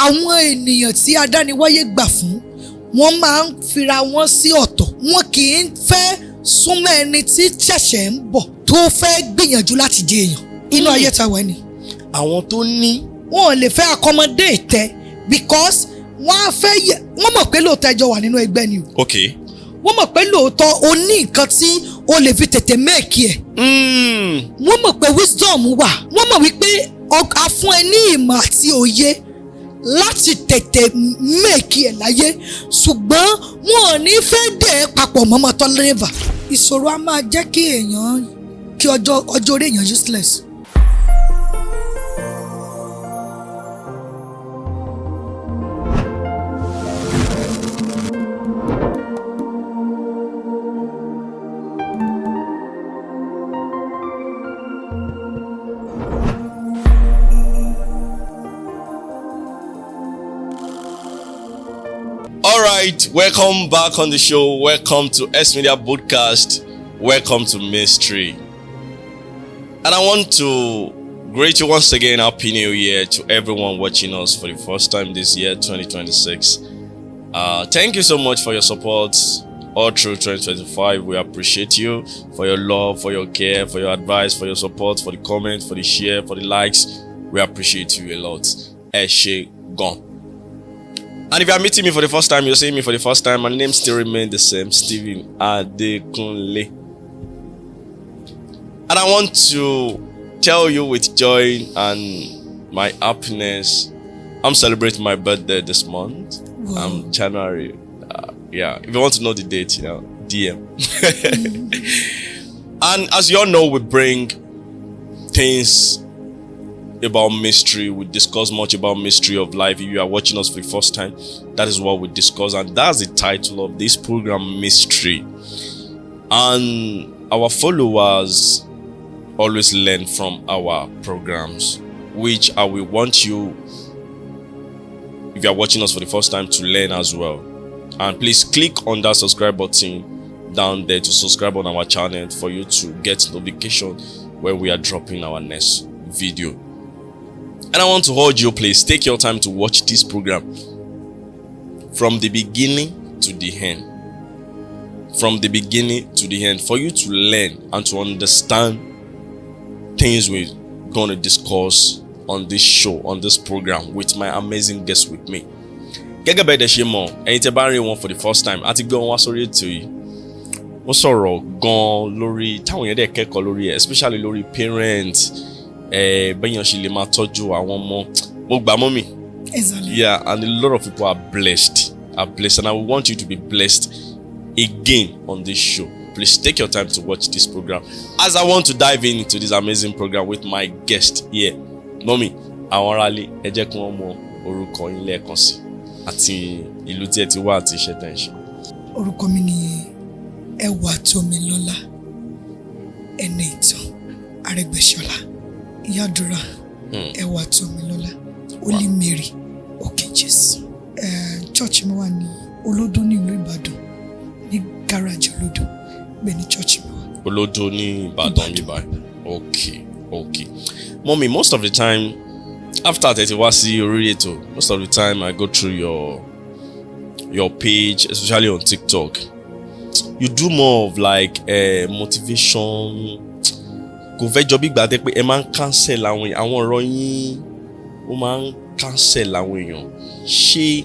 àwọn ènìyàn tí adániwáyé gbà fún wọ́n máa ń fira wọn sí ọ̀tọ̀, wọn kì í fẹ́ súnmọ́ ẹni tí ṣẹ̀ṣẹ̀ ń bọ̀ tó fẹ́ gbìyànjú láti jẹ èèyàn. Inú ayé ta wà ní. Àwọn tó ní wọn ò lè fẹ́ accommodate tẹ because wọ́n mọ̀ pé lóòótọ́ ẹjọ́ wà nínú ẹgbẹ́ ni o. Okay. Wọ́n mọ̀ pé lóòótọ́ o ní nǹkan tí o lè fi tètè make ẹ̀. Wọ́n mọ̀ pé wisdom wà. Wọ́n mọ̀ wípé a fún ẹ ní ìmọ̀ àti òye láti tètè make ẹ̀ láyé, ṣùgbọ́n wọn ò ní fẹ́ dẹ̀ papọ̀ mọ́mọ́ tọ́lẹ́và. Ìṣòro a máa jẹ́ kí èèyàn kí ọjọ́ orí èèyàn useless. Alright, welcome back on the show. Welcome to Smedia podcast. Welcome to Mystery. And I want to greet you once again. Happy New Year to everyone watching us for the first time this year, 2026. Thank you so much for your support all through 2025. We appreciate you for your love, for your care, for your advice, for your support, for the comments, for the share, for the likes. We appreciate you a lot. Eshe gone. And if you are meeting me for the first time, you're seeing me for the first time, my name still remains the same, Stephen Adekunle. And I want to tell you with joy and my happiness, I'm celebrating my birthday this month. Wow. January. If you want to know the date, DM. And as you all know, we bring things about mystery. We discuss much about mystery of life. If you are watching us for the first time, that is what we discuss, and that's the title of this program, Mystery. And our followers always learn from our programs, which I will want you, if you are watching us for the first time, to learn as well. And please click on that subscribe button down there to subscribe on our channel for you to get notification when we are dropping our next video. And I want to urge you, please take your time to watch this program from the beginning to the end. From the beginning to the end, for you to learn and to understand things we're going to discuss on this show, on this program, with my amazing guests with me. Gẹ́gẹ́ bẹ́ẹ̀ dẹ̀ ṣe mọ̀, ẹ̀yin tẹ́ bá rí wọn for the first time, àti gbé wọn wá sórí ètò yìí. Wọ́n sọ̀rọ̀ gan-an lórí táwọn èèyàn dẹ̀ kẹ́kọ̀ọ́ lórí ẹ̀, especially lórí parents. Bẹ́yàn ṣe lè máa tọ́jú àwọn ọmọ. Mo gbà mọ́ mi. Exactly. Yeah, and a lot of people are blessed, and I want you to be blessed again on this show. Please take your time to watch this program, as I want to dive into this amazing program with my guest here. Mommy, àwọn aráalé, ẹ jẹ́ kí wọ́n mọ orúkọ yín lẹ́ẹ̀kan sí àti ìlú tí ẹ ti wá àti iṣẹ́ tẹ́ ń ṣe. Orúkọ mi ni Ewatomilola, ẹni ìtàn Arẹ́gbẹ́ṣọlá. Yadura Ewatomilola, Holy Mary, okay Jesus. Church mi wà ní Olódó ní ìlú Ìbàdàn, ní garage Olódó, bẹ́ẹ̀ ni church mi wà. Olódó ní Ìbàdàn bí báyìí. Okay. Mommy, most of the time, after that you see orí ètò, most of the time I go through your page, especially on TikTok. You do more of like motivation. Kò fẹ́ jọ bí gbà tẹ́ pé ẹ máa ń cancel àwọn ọ̀rọ̀ yín, ó máa ń cancel àwọn èèyàn. Ṣé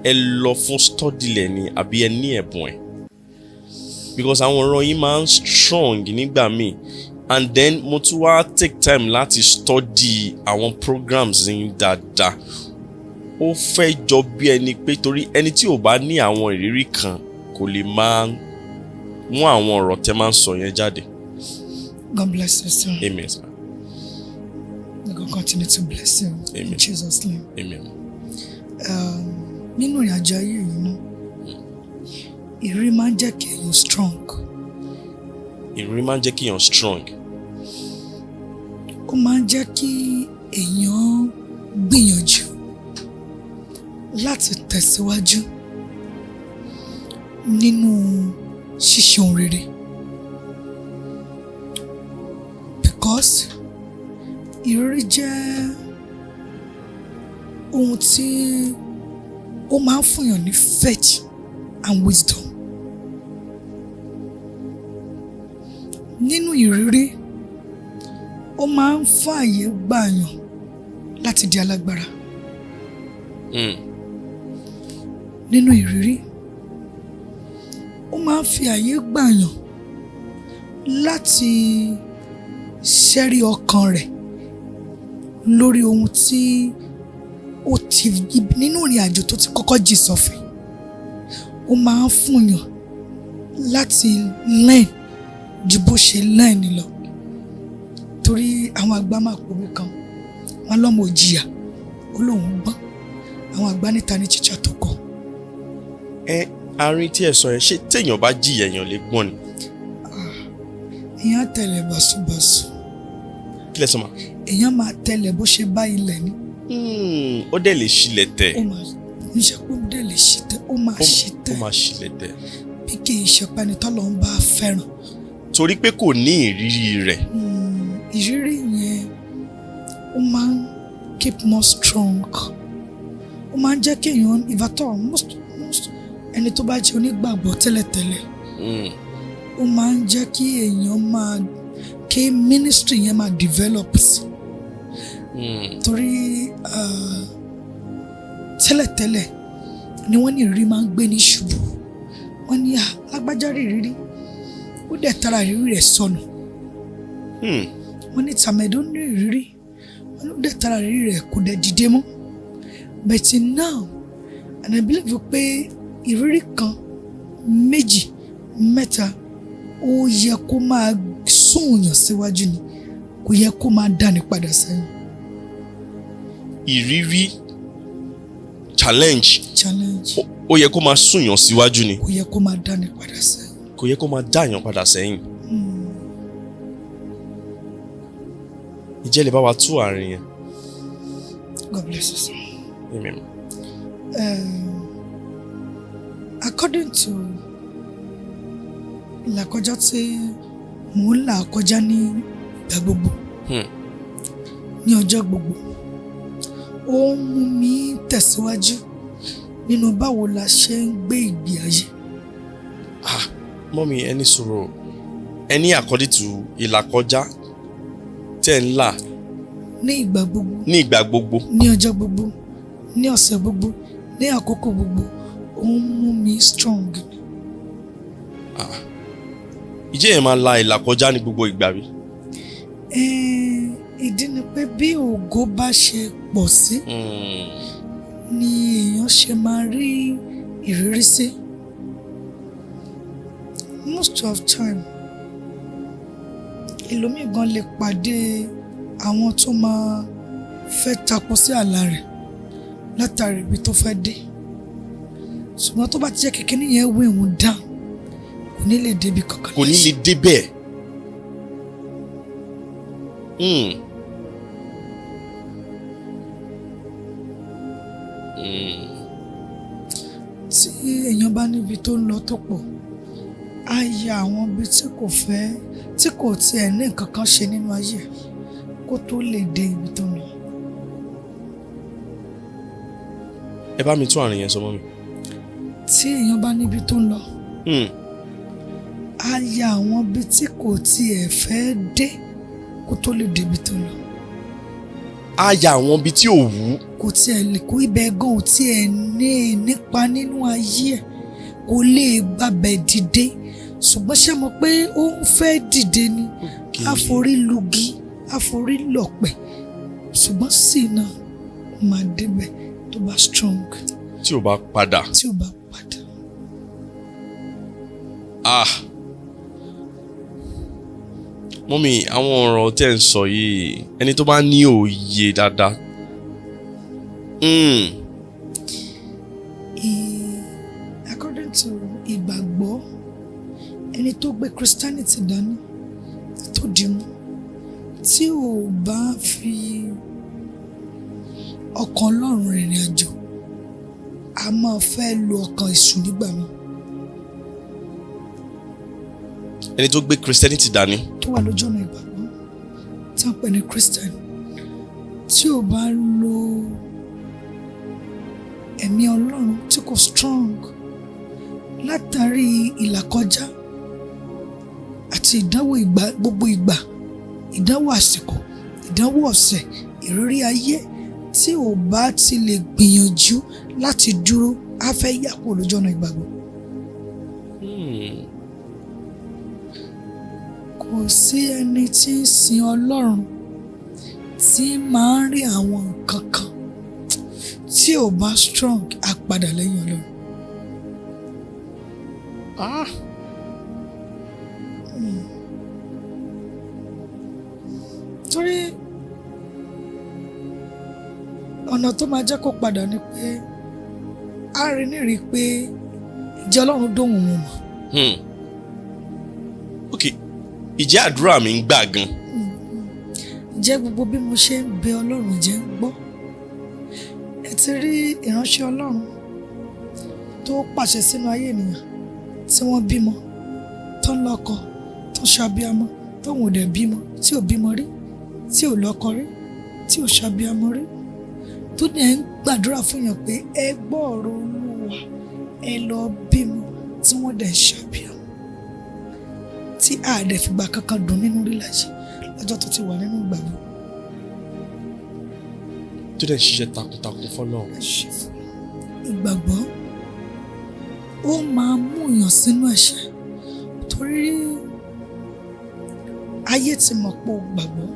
ẹ lọ fún study lẹ̀ ni àbí ẹ ní ẹ̀bùn ẹ̀? Because àwọn ọ̀rọ̀ yín máa ń strong nígbà míì, and then mo tún wá take time láti study àwọn programs yín dáadáa. Ó fẹ́ jọ bí ẹni pé torí ẹni tí ò bá ní àwọn ìrírí kan kò lè máa mú àwọn ọ̀rọ̀ tẹ́ máa ń sọ yẹn jáde. God bless you, sir. Amen, sir. God continue to bless you. Amen. In Jesus' name. Amen. Nínú ìrìnàjò ayé yìí náà, ìrírí máa ń jẹ́ kí èèyàn strong. Ìrírí máa ń jẹ́ kí èèyàn strong. Ó máa ń jẹ́ kí èèyàn gbìyànjú láti tẹ̀síwájú nínú ṣíṣe ohun rere. Because ìrírí jẹ́ ohun tí ó máa ń fúnyàn ní faith and wisdom. Nínú ìrírí, ó máa ń fààyè gbàyàn láti di alágbára. Nínú ìrírí, ó máa ń fi àyè gbàyàn láti ṣẹ́rí ọkàn rẹ̀ lórí ohun tí ó ti nínú ìrìn àjò tó ti kọ́kọ́ jì sọ́fìn. Ó máa ń fúnyàn láti learn ju bó ṣe learn lọ. Torí àwọn àgbà máa pòwe kan, wọ́n lọ́mọ òjìyà ó lóun gbọ́n, àwọn àgbà níta ní tíṣà tó kọ́. Àárín tí ẹ sọ yẹn, ṣé téèyàn bá jìyà èèyàn lè gbọ́n ni? Èèyàn tẹ̀lé bàṣubàṣu. Kí lẹ sọ ma? Èèyàn máa tẹ̀lé bó ṣe bá ilẹ̀ ni. Ó dẹ̀ lè ṣílẹ̀ tẹ̀. Ó máa ń ṣe pé ó dẹ̀ lè ṣí tẹ̀, ó máa ṣí tẹ̀. Ó máa ṣílẹ̀ tẹ̀. Bí kì í ṣe pé ẹni tọ́lọ́ ń bá fẹ́ràn. Torí pé kò ní ìrírí rẹ̀. Ìrírí yẹn ó máa ń keep more strong. Ó máa ń jẹ́ kí èèyàn Ewatomi ẹni tó bá jẹ́ onígbàgbọ́ tẹ́lẹ̀tẹ́lẹ̀. Ó máa ń jẹ́ kí èèyàn kí ministry yẹn máa develop sí. Torí tẹ́lẹ̀tẹ́lẹ̀ ni wọ́n ní ìrírí máa ń gbé ní ṣubú. Wọ́n ní lágbájá rí ìrírí, ó dẹ̀ tara ìrírí rẹ̀ sọnù. Wọ́n ní tàmẹ̀dó ní ìrírí, wọ́n ní ó dẹ̀ tara ìrírí rẹ̀ kò dẹ̀ dìde mọ́. But now, and I believe pé ìrírí kan, méjì, mẹ́ta ó yẹ kó máa sún yàn síwájú ni, kò yẹ kó máa dáni padà sẹ́yìn. Ìrírí challenge ó yẹ kó máa sún yàn síwájú ni, kò yẹ kó máa dáni padà sẹ́yìn. Kò yẹ kó máa dáyàn padà sẹ́yìn. Ìjẹ́ lè bá wa tú àárín yẹn. God bless you, sir. Amen. According to ìlàkọjá tí mò ń là kọjá ní ìgbà gbogbo, ní ọjọ́ gbogbo, ó ń mú mi tẹ̀síwájú nínú báwo la ṣe ń gbé ìgbé ayé. Mọ́mí, ẹni sọ̀rọ̀ ẹni according to ìlàkọjá tẹ́ ń là ní ìgbà gbogbo, ní ìgbà gbogbo, ní ọjọ́ gbogbo, ní ọ̀sẹ̀ gbogbo, ní àkókò gbogbo, ó ń mú mi strong. Ìjẹ́ yẹn máa la ìlàkọjá ní gbogbo ìgbà rí? Ìdí ni pé bí ògo bá ṣe pọ̀ sí ni èèyàn ṣe máa rí ìrírí sí. Most of time, ẹlòmíì gan lè pàdé àwọn tó máa fẹ́ tapo sí àlá rẹ̀ látàrí ibi tó fẹ́ dé. Ṣùgbọ́n tó bá ti jẹ́ kékeré yẹn wé òun down, kò ní lè débi kankan. Kò ní lè débẹ̀. Tí èèyàn bá níbi tó ń lọ tó pọ̀, á ya àwọn ibi tí kò fẹ́, tí kò tiẹ̀ ní nǹkan kan ṣe nínú ayé kó tó lè dé ibi tó ń lọ. Ẹ bá mi tún àárín yẹn sọ mọ́ mi. Tí èèyàn bá níbi tó ń lọ, á ya àwọn ibi tí kò tiẹ̀ fẹ́ dé kó tó lè dé ibi tó ń lọ. Á ya àwọn ibi tí ò wú. Kò tiẹ̀ lè kó ibẹ̀ gan, ò tiẹ̀ ní nípa nínú ayé ẹ̀, kò lè gbàbẹ̀ dìde. Ṣùgbọ́n ṣé mọ̀ pé ó ń fẹ́ dìde ni, àforí lugi, àforí lọ̀pẹ̀. Ṣùgbọ́n sì náà máa débẹ̀ tó bá strong. Tí ò bá padà. Tí ò bá padà. Mọ́mí, àwọn ọ̀rọ̀ tẹ́ ń sọ yìí, ẹni tó bá ní òye dáadáa. According to ìgbàgbọ́, ẹni tó gbé Christianity dání tó dìmú, tí ò bá fi ọkàn Ọlọ́run rìnrìn àjò, a máa fẹ́ lo ọkàn èṣù nígbà náà. Ẹni tó gbé Christianity dání, tó wà lójú ọ̀nà ìgbàgbọ́, tí wọ́n pè ní Christian, tí ò bá lo ẹ̀mí Ọlọ́run tí kò strong látàrí ìlàkọjá àti ìdánwò gbogbo ìgbà, ìdánwò àsìkò, ìdánwò ọ̀sẹ̀, ìrírí ayé tí ò bá ti lè gbìyànjú láti dúró á fẹ́ yà kúrò lójú ọ̀nà ìgbàgbọ́. Kò sí ẹni tí ń sin Ọlọ́run tí máa ń rí àwọn nǹkan kan tí ò bá strong á padà lẹ́yìn Ọlọ́run. Torí ọ̀nà tó máa jẹ́ kó padà ni pé a rí nírí pé ìjẹ́ Ọlọ́run dóhùn wọn mọ̀. Ok, ìjẹ́ àdúrà mi ń gbà gan. Ǹjẹ́ gbogbo bí mo ṣe ń bẹ Ọlọ́run jẹ́ ń gbọ́? Ẹ ti rí ìránṣẹ́ Ọlọ́run tó pàṣẹ sínú ayé ènìyàn tí wọ́n bímọ, tó ń lọ́kọ, tó ń ṣàbíamọ, tó ń dẹ̀ bímọ, tí ò bímọ rí, tí ò lọ́kọ rí, tí ò ṣàbíamọ rí, tó ní ẹ̀ ń gbàdúrà fún yàn pé ẹ gbọ́ ọ̀rọ̀ Olúwa, ẹ lọ bímọ, tí wọ́n dẹ̀ ń ṣàbíamọ, tí a dẹ̀ fìgbà kankan dùn nínú rí láyé lọ́jọ́ tó ti wà nínú ìgbàgbọ́. Tó dẹ̀ ṣiṣẹ́ takuntakun fọ́lọ́run. Ìgbàgbọ́ ó máa mú èèyàn sínú ẹ̀ṣẹ̀ torí ayé ti mọ̀ pé ó gbàgbọ́.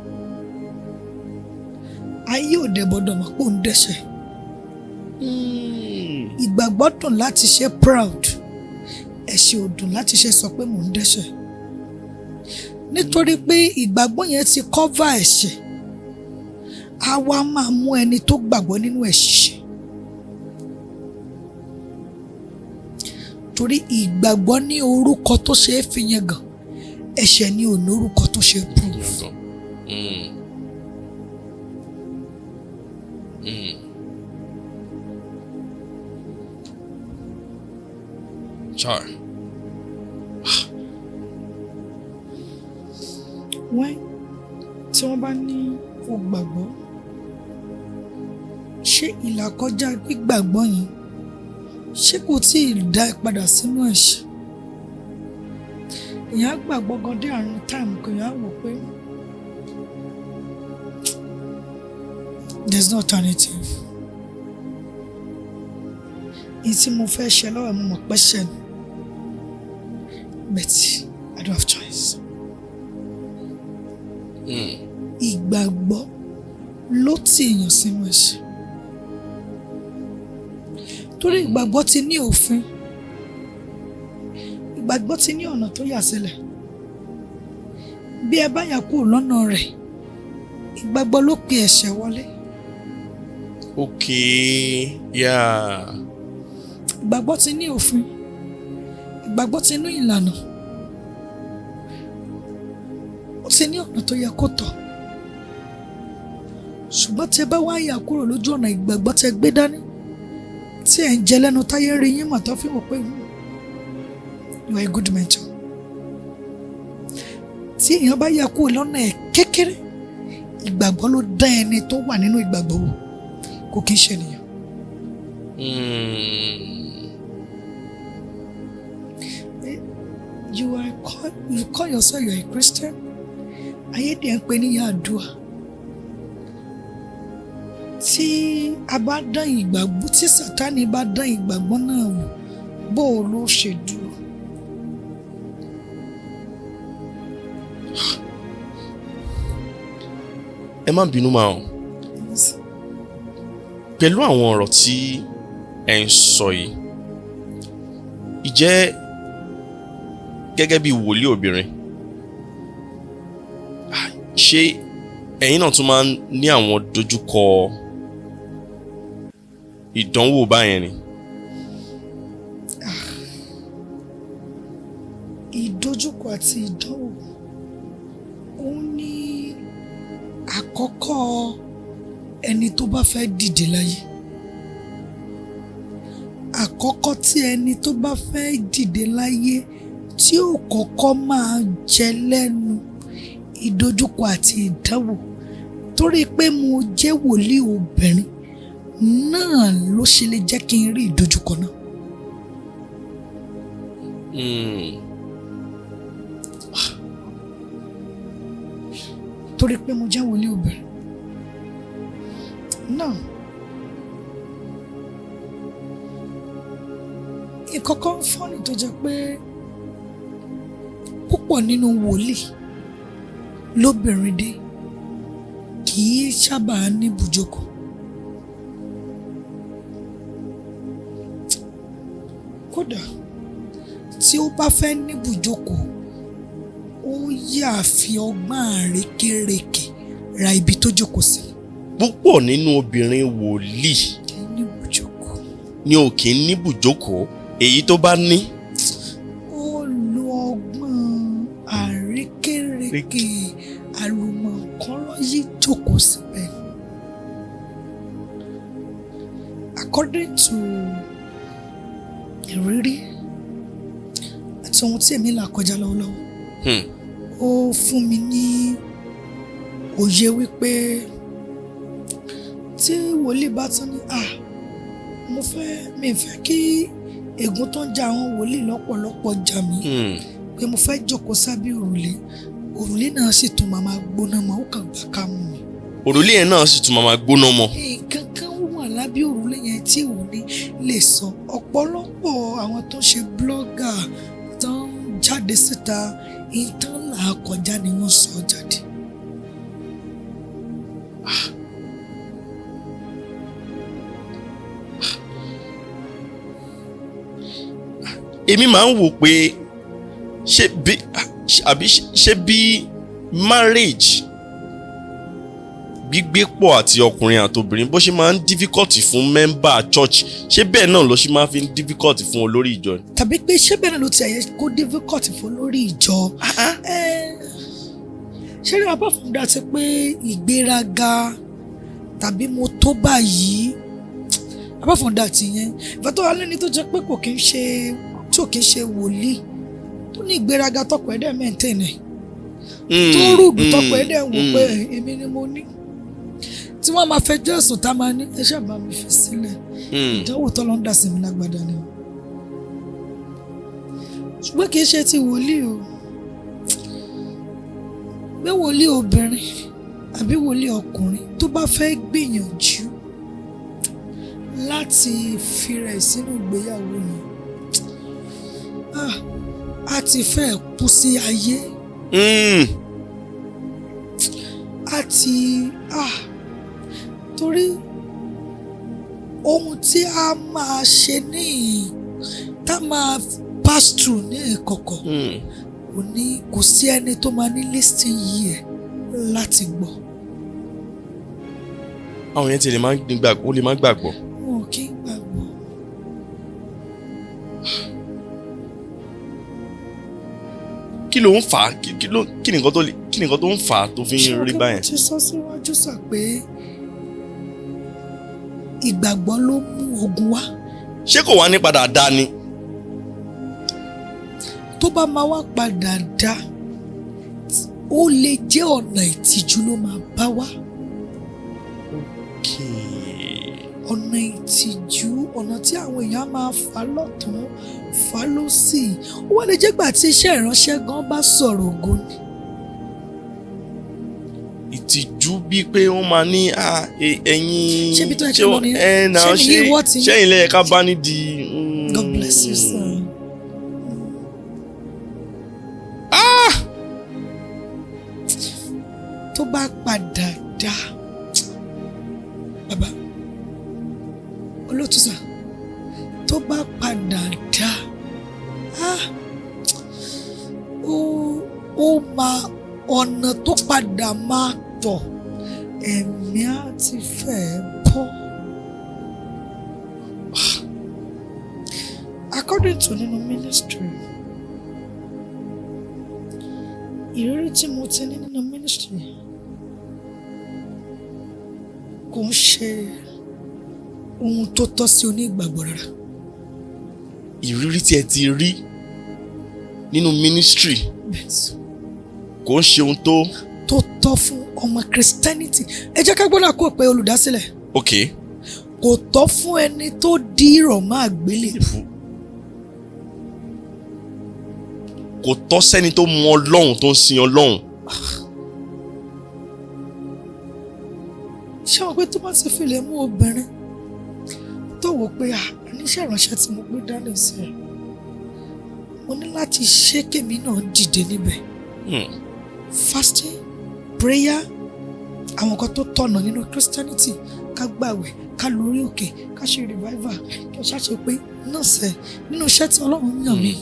Ayé ò dẹ̀ gbọ́dọ̀ mọ̀ pé ó ń dẹ́ṣẹ̀. Ìgbàgbọ́ dùn láti ṣe proud, ẹ̀ṣẹ̀ ò dùn láti ṣe sọ pé mò ń dẹ́ṣẹ̀. Nítorí pé ìgbàgbọ́ yẹn ti cover ẹ̀ṣẹ̀, á wá máa mú ẹni tó gbàgbọ́ nínú ẹ̀ṣẹ̀. Torí ìgbàgbọ́ ní orúkọ tó ṣe é fi yangàn, ẹ̀ṣẹ̀ ní ò ní orúkọ tó ṣe é proof. Wọ́n tí wọ́n bá ní o gbàgbọ́, ṣé ìlàkọjá gbígbàgbọ́ yẹn ṣé kò tí ì dá ẹ padà sínú ẹ̀ṣẹ̀? Èèyàn á gbàgbọ́ gan dé àrùn táìmù kan, èèyàn á wò pé there's no alternative. Èyí tí mo fẹ́ ṣe lọ́wọ́ mo mọ̀ pé ṣẹ̀ ni, but I don't have choice. Ìgbàgbọ́ ló tì èèyàn sínú ẹ̀ṣẹ̀. Torí ìgbàgbọ́ ti ní òfin, ìgbàgbọ́ ti ní ọ̀nà tó yà sílẹ̀. Bí ẹ bá yà kúrò lọ́nà rẹ̀, ìgbàgbọ́ ló pe ẹ̀ṣẹ̀ wọlé. Okay, yeah. Ìgbàgbọ́ ti ní òfin, ìgbàgbọ́ ti ní ìlànà, ó ti ní ọ̀nà tó yẹ kó tọ̀. Ṣùgbọ́n tí ẹ bá wá yà kúrò lójú ọ̀nà ìgbàgbọ́ tẹ gbé dání, tí ẹ̀ ń jẹ lẹ́nu táyé rí yín mà tó fi wò pé you are a good mentor. Tí èèyàn bá yà kúrò lọ́nà ẹ̀ kékeré, ìgbàgbọ́ ló dá ẹni tó wà nínú ìgbàgbọ́ wò, kò kí ń ṣe ènìyàn. You call yourself you are a Christian. Ayé dẹ̀ ń pè ní ìyá àdúrà. Tí a bá dán ìgbàgbọ́, tí Sátánì bá dán ìgbàgbọ́ náà wò, bó o ló ṣe dúró? Ẹ má bínú máa hàn. Pẹ̀lú àwọn ọ̀rọ̀ tí ẹ ń sọ yìí, ìjẹ́ gẹ́gẹ́ bí wòlíì obìnrin, ṣé ẹ̀yin náà tún máa ń ní àwọn dojúkọ ìdánwò báyẹn ni? Ìdojúkọ àti ìdánwò òun ní àkọ́kọ́ ẹni tó bá fẹ́ dìde láyé. Àkọ́kọ́ tí ẹni tó bá fẹ́ dìde láyé tí ó kọ́kọ́ máa jẹ lẹ́nu ìdojúkọ àti ìdánwò. Torí pé mo jẹ́ wòlíì obìnrin, náà ló ṣe lè jẹ́ kí n rí ìdojúkọ náà. Torí pé mo jẹ́ wòlíì obìnrin náà, ìkọ̀kọ̀ ń fọ́nì tó jẹ́ pé púpọ̀ nínú wòlíì lóbìnrin dé kì í sábà ní ibùjókòó. Kódà tí ó bá fẹ́ ní ibùjókòó, ó yà fi ọgbọ́n àrékérekè ra ibi tó jókòó sí. Púpọ̀ nínú obìnrin wòlíì ni ò kì í ní ibùjókòó. Èyí tó bá ní, ó lo ọgbọ́n àrékérekè àlùmọ̀kọ́rọ́ yìí jókòó síbẹ̀. According to ìrírí àti ohun tí èmi là kọjá lọ́wọ́lọ́wọ́, ó fún mi ní òye wípé tí wòlíì bá tún ní mi fẹ́ kí ègún tó ń ja àwọn wòlíì lọ́pọ̀lọpọ̀ jà mí, pé mo fẹ́ jókòó sábẹ́ òrùlé náà sì tún máa gbóná mọ́, ó kàn gbà ká mú mi. Òrùlé yẹn náà sì tún máa gbóná mọ́. Nǹkan kan wà lábẹ́ òrùlé yẹn tí ò ní lè sọ. Ọ̀pọ̀lọpọ̀ àwọn tó ń ṣe blogger tó ń jáde síta, ìtàn là á kọjá ni wọ́n sọ jáde. Èmi máa ń wò pé ṣé bí marriage, gbígbé pọ̀ àti ọkùnrin àtobìnrin bó ṣe máa ń difficult fún member church, ṣé bẹ́ẹ̀ náà ló ṣe máa fi ń difficult fún olórí ìjọ ni? Tàbí pé ṣé bẹ́ẹ̀ náà ló ti ẹ̀yẹ kó difficult fún olórí ìjọ? Ṣé ní apart from that pé ìgbéraga tàbí mo tó báyìí, apart from that yẹn, ìfẹ́ tó wà lẹ́ni tó jẹ́ pé kò kí ń ṣe wòlíì tó ní ìgbéraga tọkọ ẹ̀dẹ̀ mẹ́ntẹ́nẹ̀, tó rúdù tọkọ ẹ̀dẹ̀ wò pé èmi ni mo ní, tí wọ́n máa fẹjọ́ ẹ̀sùn tá máa ní ẹ ṣáà bá mi fi sílẹ̀, ìdánwò tó lọ ń dà sí mi lágbádá ni. Ṣùgbọ́n kì í ṣe ti wòlíì o, pé wòlíì obìnrin àbí wòlíì ọkùnrin tó bá fẹ́ gbìyànjú láti fi rẹ̀ sínú ìgbéyàwó yẹn, a ti fẹ́ kú sí ayé. Torí ohun tí a máa ṣe tá máa pass through ní ìkọ̀kọ̀, kò sí ẹni tó máa ní listing yìí ẹ̀ láti gbọ́. Àwọn yẹn ti lè máa gbàgbọ́. Wọn kì í gbàgbọ́. Kí ló ń fà á? Kí ni nǹkan tó ń fà á tó fi ń rí báyẹn? Ṣé o ti sọ síwájú sà pé ìgbàgbọ́ ló mú ogun wá? Ṣé kò wá ní padà dá ni? Tó bá máa wá padà dá, ó lè jẹ́ ọ̀nà ìtìjú ló máa bá wá. Ọ̀nà ìtìjú, ọ̀nà tí àwọn èèyàn máa fà lọ́tún fà lósì, ó wá lè jẹ́ gbà tí iṣẹ́ ìránṣẹ́ gan bá sọ̀rọ̀ ògo ni. Ìtìjú bíi pé wọ́n máa ní ẹ̀yin ṣẹ́yìn lẹ́yìn ká bá nídìí. God bless you, sir. Tó bá padà dá, bàbá olótùsà, tó bá padà dá, ó máa ọ̀nà tó padà máa tọ̀, ẹ̀mí á ti fẹ́ bọ́. According to nínú ministry, ìrírí tí mo ti ní nínú ministry kò ń ṣe ohun tó tọ́ sí onígbàgbọ́ rárá. Ìrírí tí ẹ ti rí nínú ministry kò ń ṣe ohun tó tọ́ fún ọmọ Christianity. Ẹ jẹ́ ká gbọ́dọ̀ kó pé olùdásílẹ̀. Okay. kò tọ́ fún ẹni tó di ìrọ̀ máa gbélé. Kò tọ́ sẹ́ni tó mọ Ọlọ́run tó ń sin Ọlọ́run. Ṣé wọn pé tó bá ti fi lè mú obìnrin tó wò pé níṣẹ́ ìránṣẹ́ tí mo gbé dání sí ẹ̀, mo ní láti ṣe kémi náà dìde níbẹ̀. Fasting, prayer, àwọn kan tó tọ̀nà nínú Christianity, ká gbàwẹ̀, ká lórí òkè, ká ṣe revival, kí o ṣàṣe pé náà sẹ́ nínú iṣẹ́ tí Ọlọ́run yàn mí.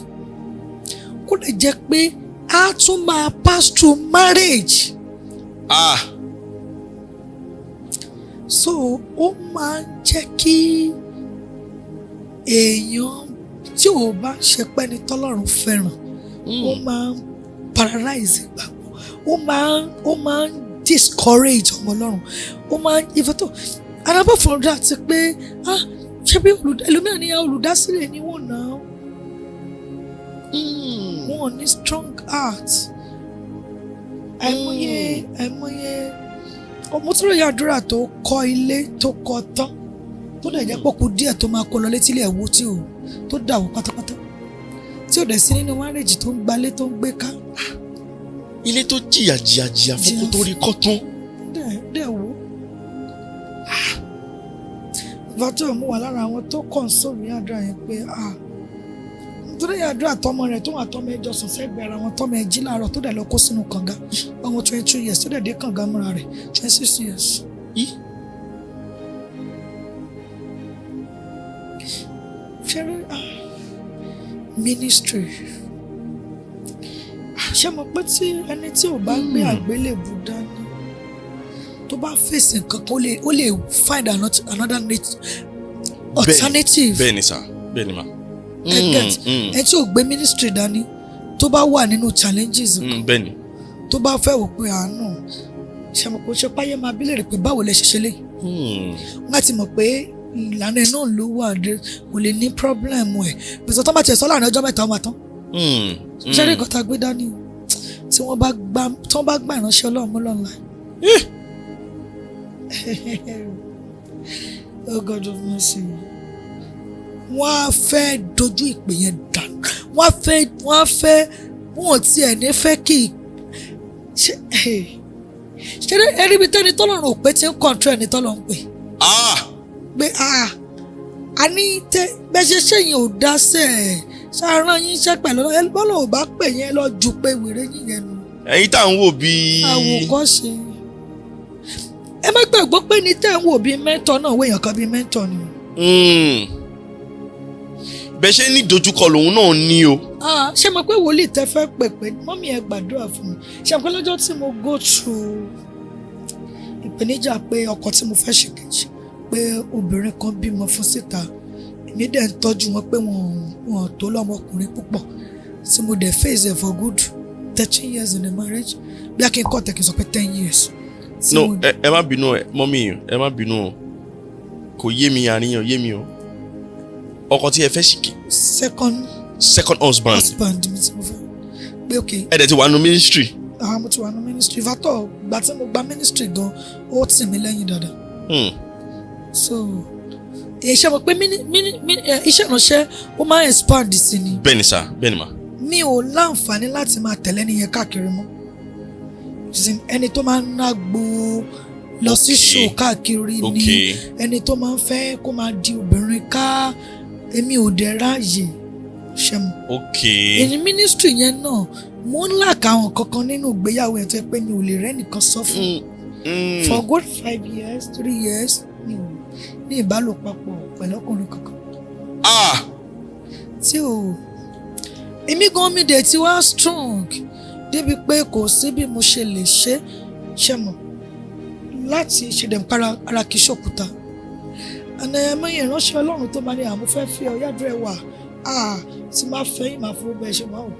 Kó lè jẹ́ pé a tún máa pass through marriage. So ó máa ń jẹ́ kí èèyàn tí ò bá ṣe pé ní tọ́lọ́run fẹ́ràn, ó máa ń paralyze ìgbàgbọ́, ó máa ń discourage ọmọ Ọlọ́run, ó máa ń ìfẹ́tò anábọ̀ fúnra àti pé ṣé bí ẹlòmíràn ní olùdásílẹ̀ ni wọ́n náà wọ́n ní strong heart. àìmọye ọmọ tó lóye àdúrà tó kọ́ ilé tó kọ́ tán tó dẹ̀ jẹ́ pọ̀kú díẹ̀ tó máa kó lọ létí ilé ẹ̀wọ́ tí ò tó dàwó pátápátá tí ò dẹ̀ sí nínú márèjì tó ń gbalé tó ń gbé ká. Ilé tó jìyà fún kó tó rí kọ́ tán. dẹ̀ wò. Ìfàtọ́ mú wà lára àwọn tó kàn sómi àdúrà yẹn pé nítorí àdúrà tọmọ rẹ̀ tó wà tọmọ ẹjọ́ sùn sẹ́gbẹ̀ẹ́ ara wọn tọmọ ẹjí láàárọ̀ tó dẹ̀ lọ kó sínú kànga ọmọ 22 years tó dẹ̀ dé kànga múra rẹ̀ 26 years. Ministry ṣé mo pé tí ẹni tí ò bá gbé àgbélébù dání tó bá fèsì nǹkan kan ó lè find another alternative. Bẹ́ẹ̀ ni sà, bẹ́ẹ̀ ni ma. Ẹ tí ò gbé ministry dání tó bá wà nínú challenges kan, bẹ́ẹ̀ ni, tó bá fẹ́ wò pé àánú ṣe mọ̀ pé ó ṣe páyé máa bí léèrè pé báwo lẹ ṣe ṣe lé. Wọ́n ti mọ̀ pé ìlànà náà ló wà dé kò lè ní problem ẹ̀ bẹ̀sẹ̀ tó bá tiẹ̀ sọ láàrin ọjọ́ mẹ́ta ọmọ àtán. Ṣé ní nǹkan tá a gbé dání tí wọ́n bá gbà ìránṣẹ́ Ọlọ́run mọ́ lọ́nà. Oh God of mercy. Wọ́n á fẹ́ dojú ìpè yẹn dànù. Wọ́n á fẹ́ wọ́n ti ẹ̀ ní fẹ́ kí ṣe ẹni bí tẹ́ni tọ́lọ́run ò pé tí ń kọ̀ntrol ẹni tọ́lọ́run pè. Pé a ní bẹ́ẹ̀ ṣe ṣẹ́yìn ò dá sẹ́ẹ̀ ṣàrán yín iṣẹ́ pẹ̀lú bọ́lá ò bá pè yẹn lọ ju pé wèrè yín yẹn nu. Ẹ̀yin tá à ń wò bíi àwòkọ́ṣe. Ẹ má gbàgbọ́ pé ní tẹ́ ń wò bíi mẹ́ńtọ̀ náà wéèyàn kan bíi mẹ́ńtọ̀ ni. Bẹ́ẹ̀ ṣe ní dojúkọ lòun náà ní o. Ṣé mo pé wòlíì tẹ fẹ́ pè pé mọ́mí ẹ gbàdúrà fún mi. Ṣé mo pé lọ́jọ́ tí mo go through ìpèníjà pé ọkọ tí mo fẹ́ ṣe kejì pé obìnrin kan bímọ fún síta èmi dẹ̀ ń tọ́jú wọn pé wọn tó lọ́mọkùnrin púpọ̀ tí mo dẹ̀ face for good 13 years in the marriage bí a kì í kọ́ tẹ̀kì sọ pé 10 years. No, ẹ má bínú mọ́mí ẹ má bínú o kò yé mi àríyàn yé mi o ọkọ tí ẹ fẹ́ ṣìkì. second husband mi tí mo fẹ́ pé ok. ẹ dẹ̀ ti wà nínú ministry. Mo ti wà nínú ministry fatọ gbà tí mo gba ministry gan ó tì mí lẹ́yìn dáadáa. So iṣẹ́ mo pé iṣẹ́ ìránṣẹ́ ó máa ń expand sí ni. Bẹ́ẹ̀ni sá, bẹ́ẹ̀ni ma. Mi ò láǹfààní láti máa tẹ̀lé nìyẹn káàkiri mọ́. Ẹni tó máa ń nágbó lọ sí show káàkiri ni ẹni tó máa ń fẹ́ kó máa di obìnrin ká èmi ò dẹ̀ ráàyè ṣe mọ́. Èyí ministry yẹn náà mo ń làkà àwọn kankan nínú ìgbéyàwó ẹ̀ tó yẹ pé mi ò lè rẹ́nìkan sọ fún. For good 5 years 3 years ní ìbálòpapọ̀ pẹ̀lú ọkùnrin kankan. Tí o èmi gan mi dẹ̀ ti wá strong débi pé kò sí bí mo ṣe lè ṣe mọ̀ láti ṣe dẹ̀ para ara kì í ṣòkúta. Ẹ̀mọ́yìn ìránṣẹ́ Ọlọ́run tó máa ní àmú fẹ́ fi ọ̀yádùn ẹ̀ wà tí máa fẹ́ yín máa fowó bẹ́ẹ̀ ṣe máa wò.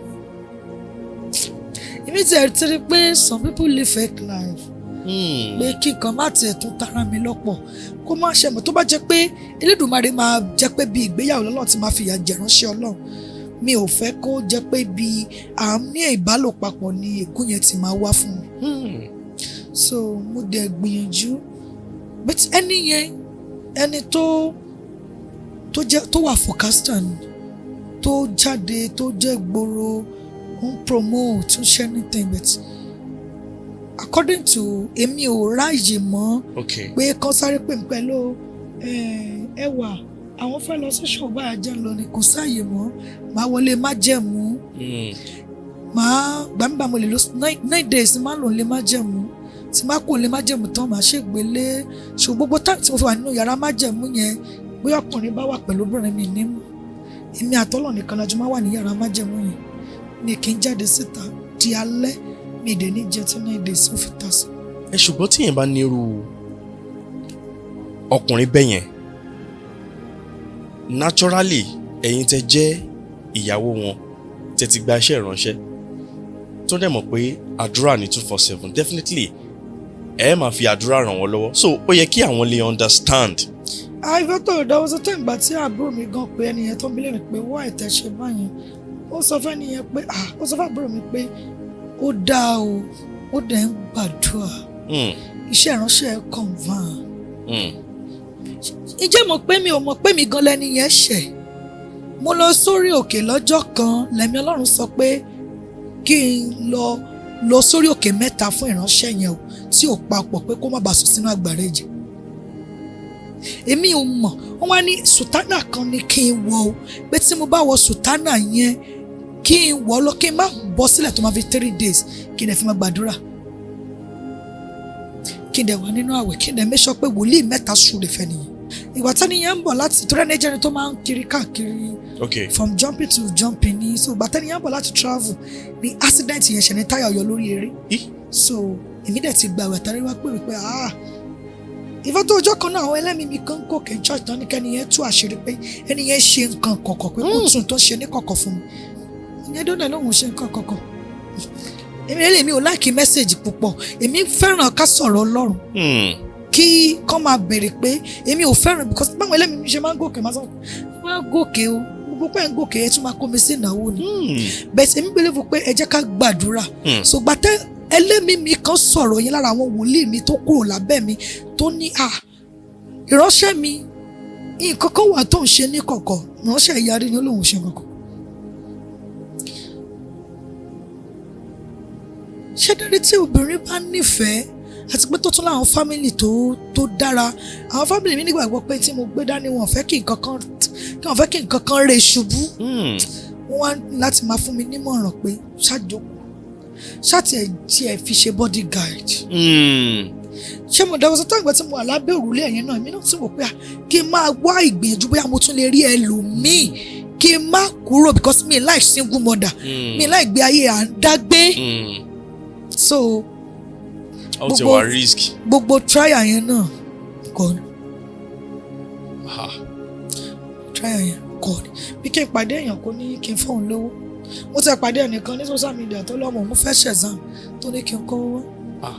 Èmi ti rí pé some people live fake life. Pé kíkan má tiẹ̀ tún tara mi lọ́pọ̀ kó má ṣe mọ̀ tó bá jẹ́ pé Elédùmarè máa jẹ́ pé bí ìgbéyàwó lọ́lọ́ ti máa fìyà jẹ ìránṣẹ́ Ọlọ́run mi ò fẹ́ kó jẹ́ pé bí àmì ìbálòpapọ̀ ni ègún yẹn ti máa wá fún mi. So mo dẹ̀ gbìyànjú but ẹni yẹn ẹni tó wà forecastan tó jáde tó jẹ́ gbòòrò ń promote ń ṣe anything but according to èmi ò ráàyè mọ́ pé kán sáré pè mí pẹ̀lú ẹwà àwọn fẹ́ lọ sí ṣọ́ọ̀bù àjẹ́ lọ ni kò sáàyè mọ́ màá wọlé má jẹ̀mú màá gbàmígbà mo lè lọ 9 days máa lò lè má jẹ̀mú tí má kò lè má jẹ̀mú tán màá ṣègbélé ṣùgbọ́n gbogbo táìmù tí mo fi wà nínú yàrá má jẹ̀mú yẹn bóyá ọkùnrin bá wà pẹ̀lú obìnrin mi ní mọ̀ èmi àtọ́lọ̀ nìkan lájú máa wà ní yàrá má jẹ̀mú yẹn mi kì í jáde síta di alẹ́ mi dẹ̀ ní jẹ́ tí 9 days ó fi tà sí. ṣùgbọ́n tí yẹn bá nírú ọkùnrin bẹ́ẹ̀ yẹn naturally ẹ̀yin tẹ́ jẹ́ ìyàwó wọn tẹ́ ti gba iṣẹ́ ìránṣẹ́ tó dẹ̀ mọ̀ pé àdúrà ní 247 definitely ẹ máa fi àdúrà ràn wọ́n lọ́wọ́ so ó yẹ kí àwọn lè understand. Ewatomi there was a time gbà tí àbúrò mi gan pé ẹnìyẹn tó ń bí lẹ́nu pé wá ìtẹ̀ ṣe báyìí ó sọ fẹ́ nìyẹn pé ó sọ fún àbúrò mi pé ó dáa o ó dẹ̀ ń gbàdúrà iṣẹ́ ìránṣẹ́ ẹ̀ convan. Ǹjẹ́ mọ̀ pé mi ò mọ̀ pé mi gan lẹ́ni yẹn ṣẹ̀ mo lọ sórí òkè lọ́jọ́ kan lẹ́mí Ọlọ́run sọ pé kí n lọ sórí òkè 3 fún ìránṣẹ́ yẹn o tí ò papọ̀ pé kó má bàa sùn sínú àgbàrá ẹ̀jẹ̀ èmi ò mọ̀ wọ́n wá ní sùtánà kan ní kí n wọ̀ o pé tí mo bá wọ sùtánà yẹn kí n wọ̀ lọ kí n má bọ́ sílẹ̀ tó máa fi 3 days kí n dẹ̀ fi máa gbàdúrà kí n dẹ̀ wà nínú àwẹ̀ kí n dẹ̀ make sure pé wòlíì 3 ṣù lè fẹ́ nìyẹn ìgbà tí nìyẹn ń bọ̀ láti torí ẹni jẹ́ni tó máa ń kiri káàkiri from jumping to jumping ni so ìgbà tí nìyẹn ń bọ̀ láti travel ni accident yẹn ṣe ní táyà ọ̀yọ́ lórí eré so èmi dẹ̀ ti gba àwẹ̀ tàrí wá pè mí pé ìfẹ́ tó ọjọ́ kan náà àwọn ẹlẹ́mìí mi kan gòkè church tán ní kẹ́ni yẹn tú àṣírí pé ẹni yẹn ṣe nǹkan kọ̀kọ̀ pé ó tún tó ṣe ní kọ̀kọ̀ fún mi ìyẹn dọ́nà lóhùn ṣe nǹkan kọ̀kọ̀ èmi ò láìkí mẹ́sẹ̀gì púpọ̀ èmi fẹ́ràn ká sọ̀rọ̀ Ọlọ́run kí kán máa bèrè pé èmi ò fẹ́ràn because báwọn ẹlẹ́mìí mi ṣe máa ń gòkè máa sọ máa gòkè o gbogbo pẹ́ ń gòkè ẹ tún máa kó mi sí ìnáwó ni bẹ́ẹ̀ èmi believe pé ẹ jẹ́ ká gbàdúrà so gbàtẹ́ ẹlẹ́mìí mi kan sọ̀rọ̀ yẹn lára àwọn wòlíì mi tó kúrò lábẹ́ mi tó ní ìránṣẹ́ mi nǹkan kan wà tó ń ṣe ní kọ̀kọ̀ ìránṣẹ́ ìyarí ni ó lóun ṣe kọ̀kọ̀. ṣé dárí tí obìnrin bá nífẹ̀ẹ́ àti pé tó tún láwọn fámìlì tó dára àwọn fámìlì mi nígbàgbọ́ pé tí mo gbé dání wọn fẹ́ kí nǹkan kan rè ṣubú wọ́n wá láti máa fún mi nímọ̀ràn pé ṣáàtì ẹ̀ fi ṣe bodyguard. ṣé mo dáwọ́ sọ́tọ́ ìgbà tí mo wà lábẹ́ òrùlé ẹ̀yẹn náà èmi náà tún wò pé kí n máa wá ìgbìyànjú bóyá mo tún lè rí ẹlòmíì kí n má kúrò because mi like single mother mi like gbé ayé à ń dágbé so gbogbo trial yẹn náà kọ́ ni trial yẹn kọ́ ni bí kí n pàdé èèyàn kó ní kí n fóun lówó mo ti pàdé ẹnìkan ní social media tó lọ́mọ mo fẹ́ ṣẹ̀zán tó ní kí n kó wá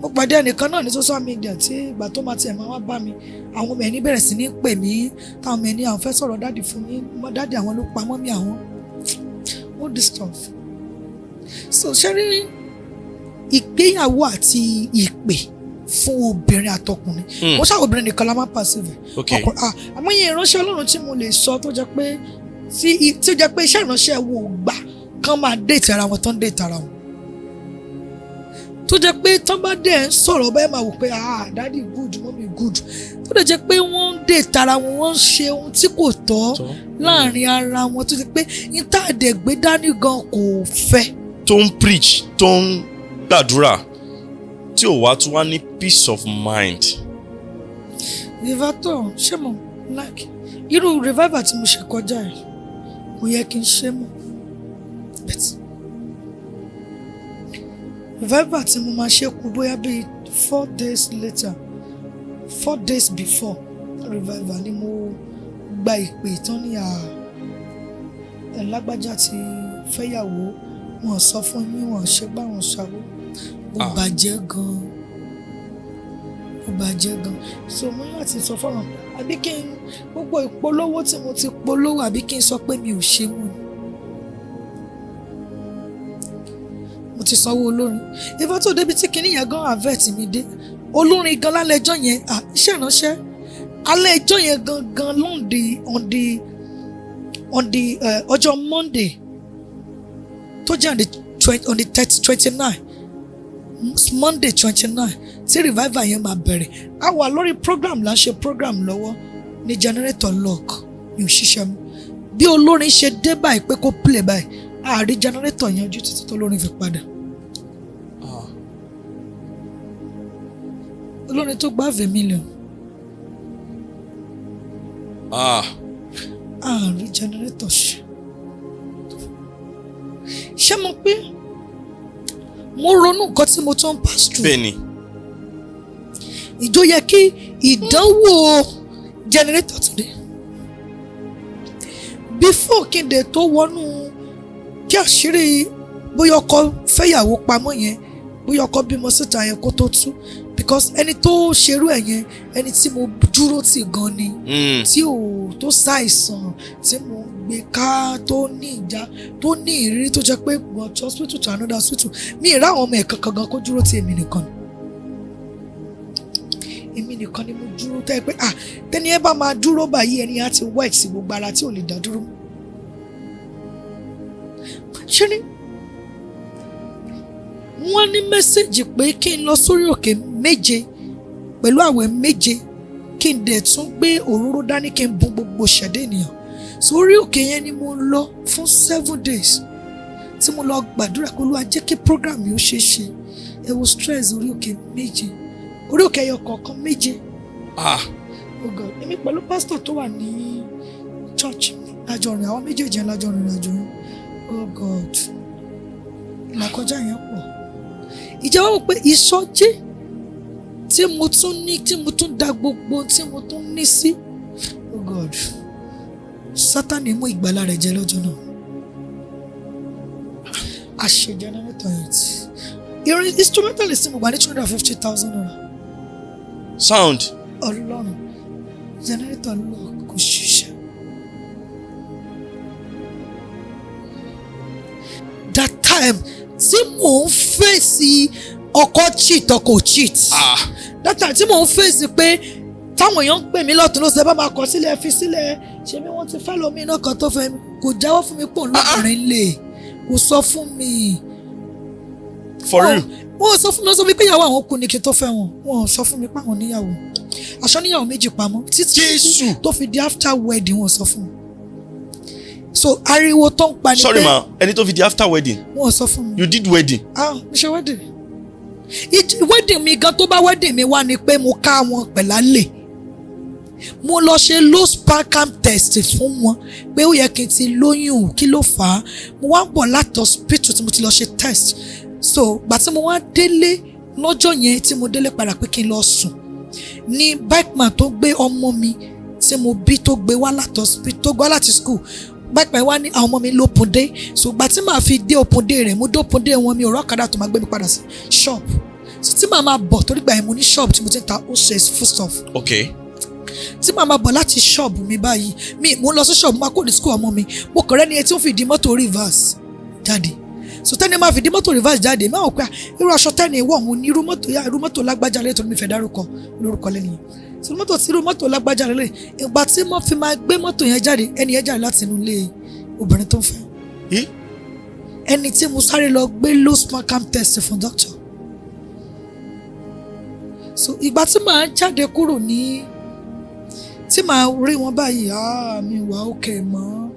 mo pàdé ẹnìkan náà ní social media tí ìgbà tó máa tiẹ̀ máa wá bá mi àwọn ọmọ ẹni bẹ̀rẹ̀ sí ní pè mí táwọn ọmọ ẹni àwọn fẹ́ sọ̀rọ̀ dáàdì fún mi dáàdì àwọn ló pa mọ́mí àwọn all this stuff so ṣé rí ìgbéyàwó àti ìpè fún obìnrin àtọkùnrin mo ṣáà obìnrin nìkan la máa passive àmọ́ yẹn ìránṣẹ́ Ọlọ́run tí mo lè sọ tó jẹ́ pé tí ó jẹ́ pé iṣẹ́ ìránṣẹ́ wo gbà kán máa déètì ara wọn tán déètì ara wọn tó jẹ́ pé tán bá dẹ̀ ń sọ̀rọ̀ bẹ́ẹ̀ máa wò pé daddy good mommy good tó dẹ̀ jẹ́ pé wọ́n ń déètì ara wọn wọ́n ń ṣe ohun tí kò tọ́ láàrin ara wọn tó jẹ́ pé ìtàdẹ̀gbé dání gan kò fẹ́. tó ń preach tó ń gbàdúrà tí ò wá tún wá ní peace of mind. Ewatomi ṣé mo like irú revival tí mo ṣe kọjá yìí kò yẹ kí n ṣe mọ́ revival tí mo máa ṣe kú bóyá bíi 4 days later 4 days before revival ni mo gba ìpè tán ní lágbájá ti fẹ́yàwó wọn sọ fún yín wọn ṣe bá wọn ṣàwó mo bàjẹ́ gan so mo ní láti sọ fọ́nrán àbí kí n gbogbo ìpolówó tí mo ti polówó àbí kí n sọ pé mi ò ṣe mọ́ ni mo ti sanwó olórin Ewatomi débi tí kinní yẹn gan avert mi dé olórin gan lálẹ́jọ́ yẹn iṣẹ́ ìránṣẹ́ alẹ́ ẹjọ́ yẹn gangan on the ọjọ́ Monday tó jẹ́ on the 29 Monday 29 tí revival yẹn máa bẹ̀rẹ̀ a wà lórí program là ń ṣe program lọ́wọ́ ní generator lock ní òṣìṣẹ́ mi bí olórin ṣe dé báyìí pé kó play báyìí àárí generator yẹn ojú títí tó lórin fi padà. olórin tó gbá $1 million. àárí generator ṣe mo pé mo ronú nǹkan tí mo tún pass through. bẹ́ẹ̀ni. ìjọ yẹ kí ìdánwò generator tó dé before kíndé tó wọnú kí àṣírí bóyá ọkọ fẹ́yàwó pamọ́ yẹn bóyá ọkọ bímọ síta yẹn kó tó tú because ẹni tó ṣerú ẹ̀ yẹn ẹni tí mo dúró tì gan ni tí ò tó ṣàìsàn tí mo gbé ká tó ní ìjà tó ní ìrírí tó jẹ́ pé one hospital to another hospital mi ìrá àwọn ọmọ ẹ̀ kankan gan kó dúró tì èmi nìkan ni mo dúró tẹ́ pé tẹ́ni ẹ bá máa dúró báyìí ẹni á ti wet sí gbogbo ara tí ò lè dá dúró. ṣé ni wọ́n ní mẹ́sẹ̀gì pé kí n lọ sórí òkè 7 pẹ̀lú àwẹ̀ 7 kí n dẹ̀ tún gbé òróró dání kí n bùn gbogbo ṣẹ̀dá ènìyàn sórí òkè yẹn ni mo lọ fún 7 days tí mo lọ gbàdúrà pé Olúwa jẹ́ kí program yìí ó ṣeé ṣe ẹ wo stress orí òkè 7 orí òkè ẹyọ kọ̀ọ̀kan 7. Oh God, èmi pẹ̀lú pásítọ̀ tó wà ní church lájọ rìn àwọn méjèèjì lájọ rìn àjò rìn. Oh God, ìlàkọjá yẹn pọ̀. Ìjọba wò pé ìsọjí tí mo tún da gbogbo tí mo tún ní sí. Oh God, Sátánì mú ìgbàlà rẹ̀ jẹ lọ́jọ́ náà. Àṣẹ generator yẹn tí. Ìrìn instrumentalist tí mo gbà ní $250,000. Sound. Ọlọ́run generator lọ kò ṣiṣẹ́. That time tí mò ń fèsì ọkọ cheat ọkọ cheat. That time tí mò ń fèsì pé táwọn èèyàn ń pè mí lọ́tún ló ṣe bá máa kọ sílẹ̀ fi sílẹ̀ ṣe bí wọ́n ti fẹ́ lómi iná kan tó fẹ́ kò jáwọ́ fún mi pò lóbìnrin lè kò sọ fún mi. For real. Wọ́n sọ fún mi pé ìyàwó àwọn kù ní kí n tó fẹ́ wọn. Wọ́n sọ fún mi pé àwọn níyàwó. Aṣọ níyàwó 2 pamọ́. Jésù. Tó fi di after wedding wọ́n sọ fún mi. So ariwo tó ń pa ni pé. Sorry ma, ẹni tó fi di after wedding. Wọ́n sọ fún mi. You did wedding. Mo ṣe wedding. Wedding mi gan tó bá wedding mi wá ni pé mo ká wọn pẹ̀lálẹ̀. Mo lọ ṣe low sperm test fún wọn pé ó yẹ kí n ti lóyún kí ló fà á. Mo wá ń bọ̀ láti hospital tí mo ti lọ ṣe test. So gbà tí mo wá délé lọ́jọ́ yẹn tí mo délé padà pé kí n lọ sùn ní bikeman tó gbé ọmọ mi tí mo bí tó gbé wá láti hospital tó gbé láti school bikeman wá ní àwọn ọmọ mi lópin dé so gbà tí màá fi dé open day rẹ̀ mo dé open day wọn mi ò rọ́kadà tó máa gbé mi padà sí shop so tí màá máa bọ̀ torí gbà yẹn mo ní shop tí mo ti ń ta oṣù foodstuff. Okay. Tí màá máa bọ̀ láti shop mi báyìí mo ń lọ sí shop mo máa kó ní school ọmọ mi mo kọ̀ rẹ́ ni etí ó fi di mọ́tò reverse jáde so tẹ́ni máa fi di mọ́tò reverse jáde máa wò pé irú aṣọ tẹ́ni wọ̀ mo ní irú mọ́tò lágbájá lẹ́yìn tó ní mi fẹ́ dárúkọ lórúkọ lẹ́nu yẹn so irú mọ́tò lágbájá lẹ́yìn ìgbà tí mo fi máa gbé mọ́tò yẹn jáde ẹni yẹn jáde láti inú ilé obìnrin tó ń fẹ́ ẹni tí mo sáré lọ gbé low sperm test fún doctor so ìgbà tí màá jáde kúrò ní tí màá rí wọn báyìí mi wà okay mọ́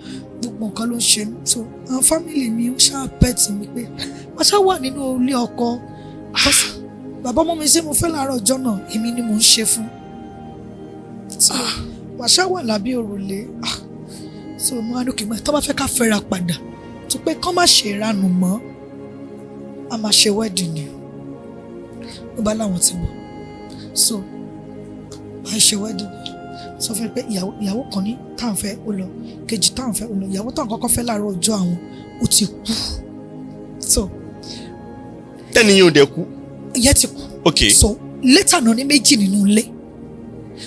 gbogbo nǹkan ló ń ṣe so àwọn fámìlì mi ó ṣáà pẹ́ẹ́tì mi pé wọ́n ṣáà wà nínú ilé ọkọ bàbá ọmọ mi ṣé mo fẹ́ láàárọ̀ ọjọ́ náà èmi ni mò ń ṣe fún so wọ́n ṣáà wà lábẹ́ òrùlé so mo wá lókè mọ́ tó bá fẹ́ ká fẹ́ra padà tó pé kán má ṣe ìranù mọ́ a máa ṣe wedding ni ó bá láwọn ti bọ̀ so máa ṣe wedding sọ fún mi pé ìyàwó kan ní táwọn fẹ́ ó lọ kejì táwọn fẹ́ ó lọ ìyàwó táwọn kọ́kọ́ fẹ́ láàárọ̀ ọjọ́ àwọn ó ti kú so. tẹ́ni yóò dẹ̀ kú. ìyẹn ti kú. Okay. So later náà ní 2 nínú ilé.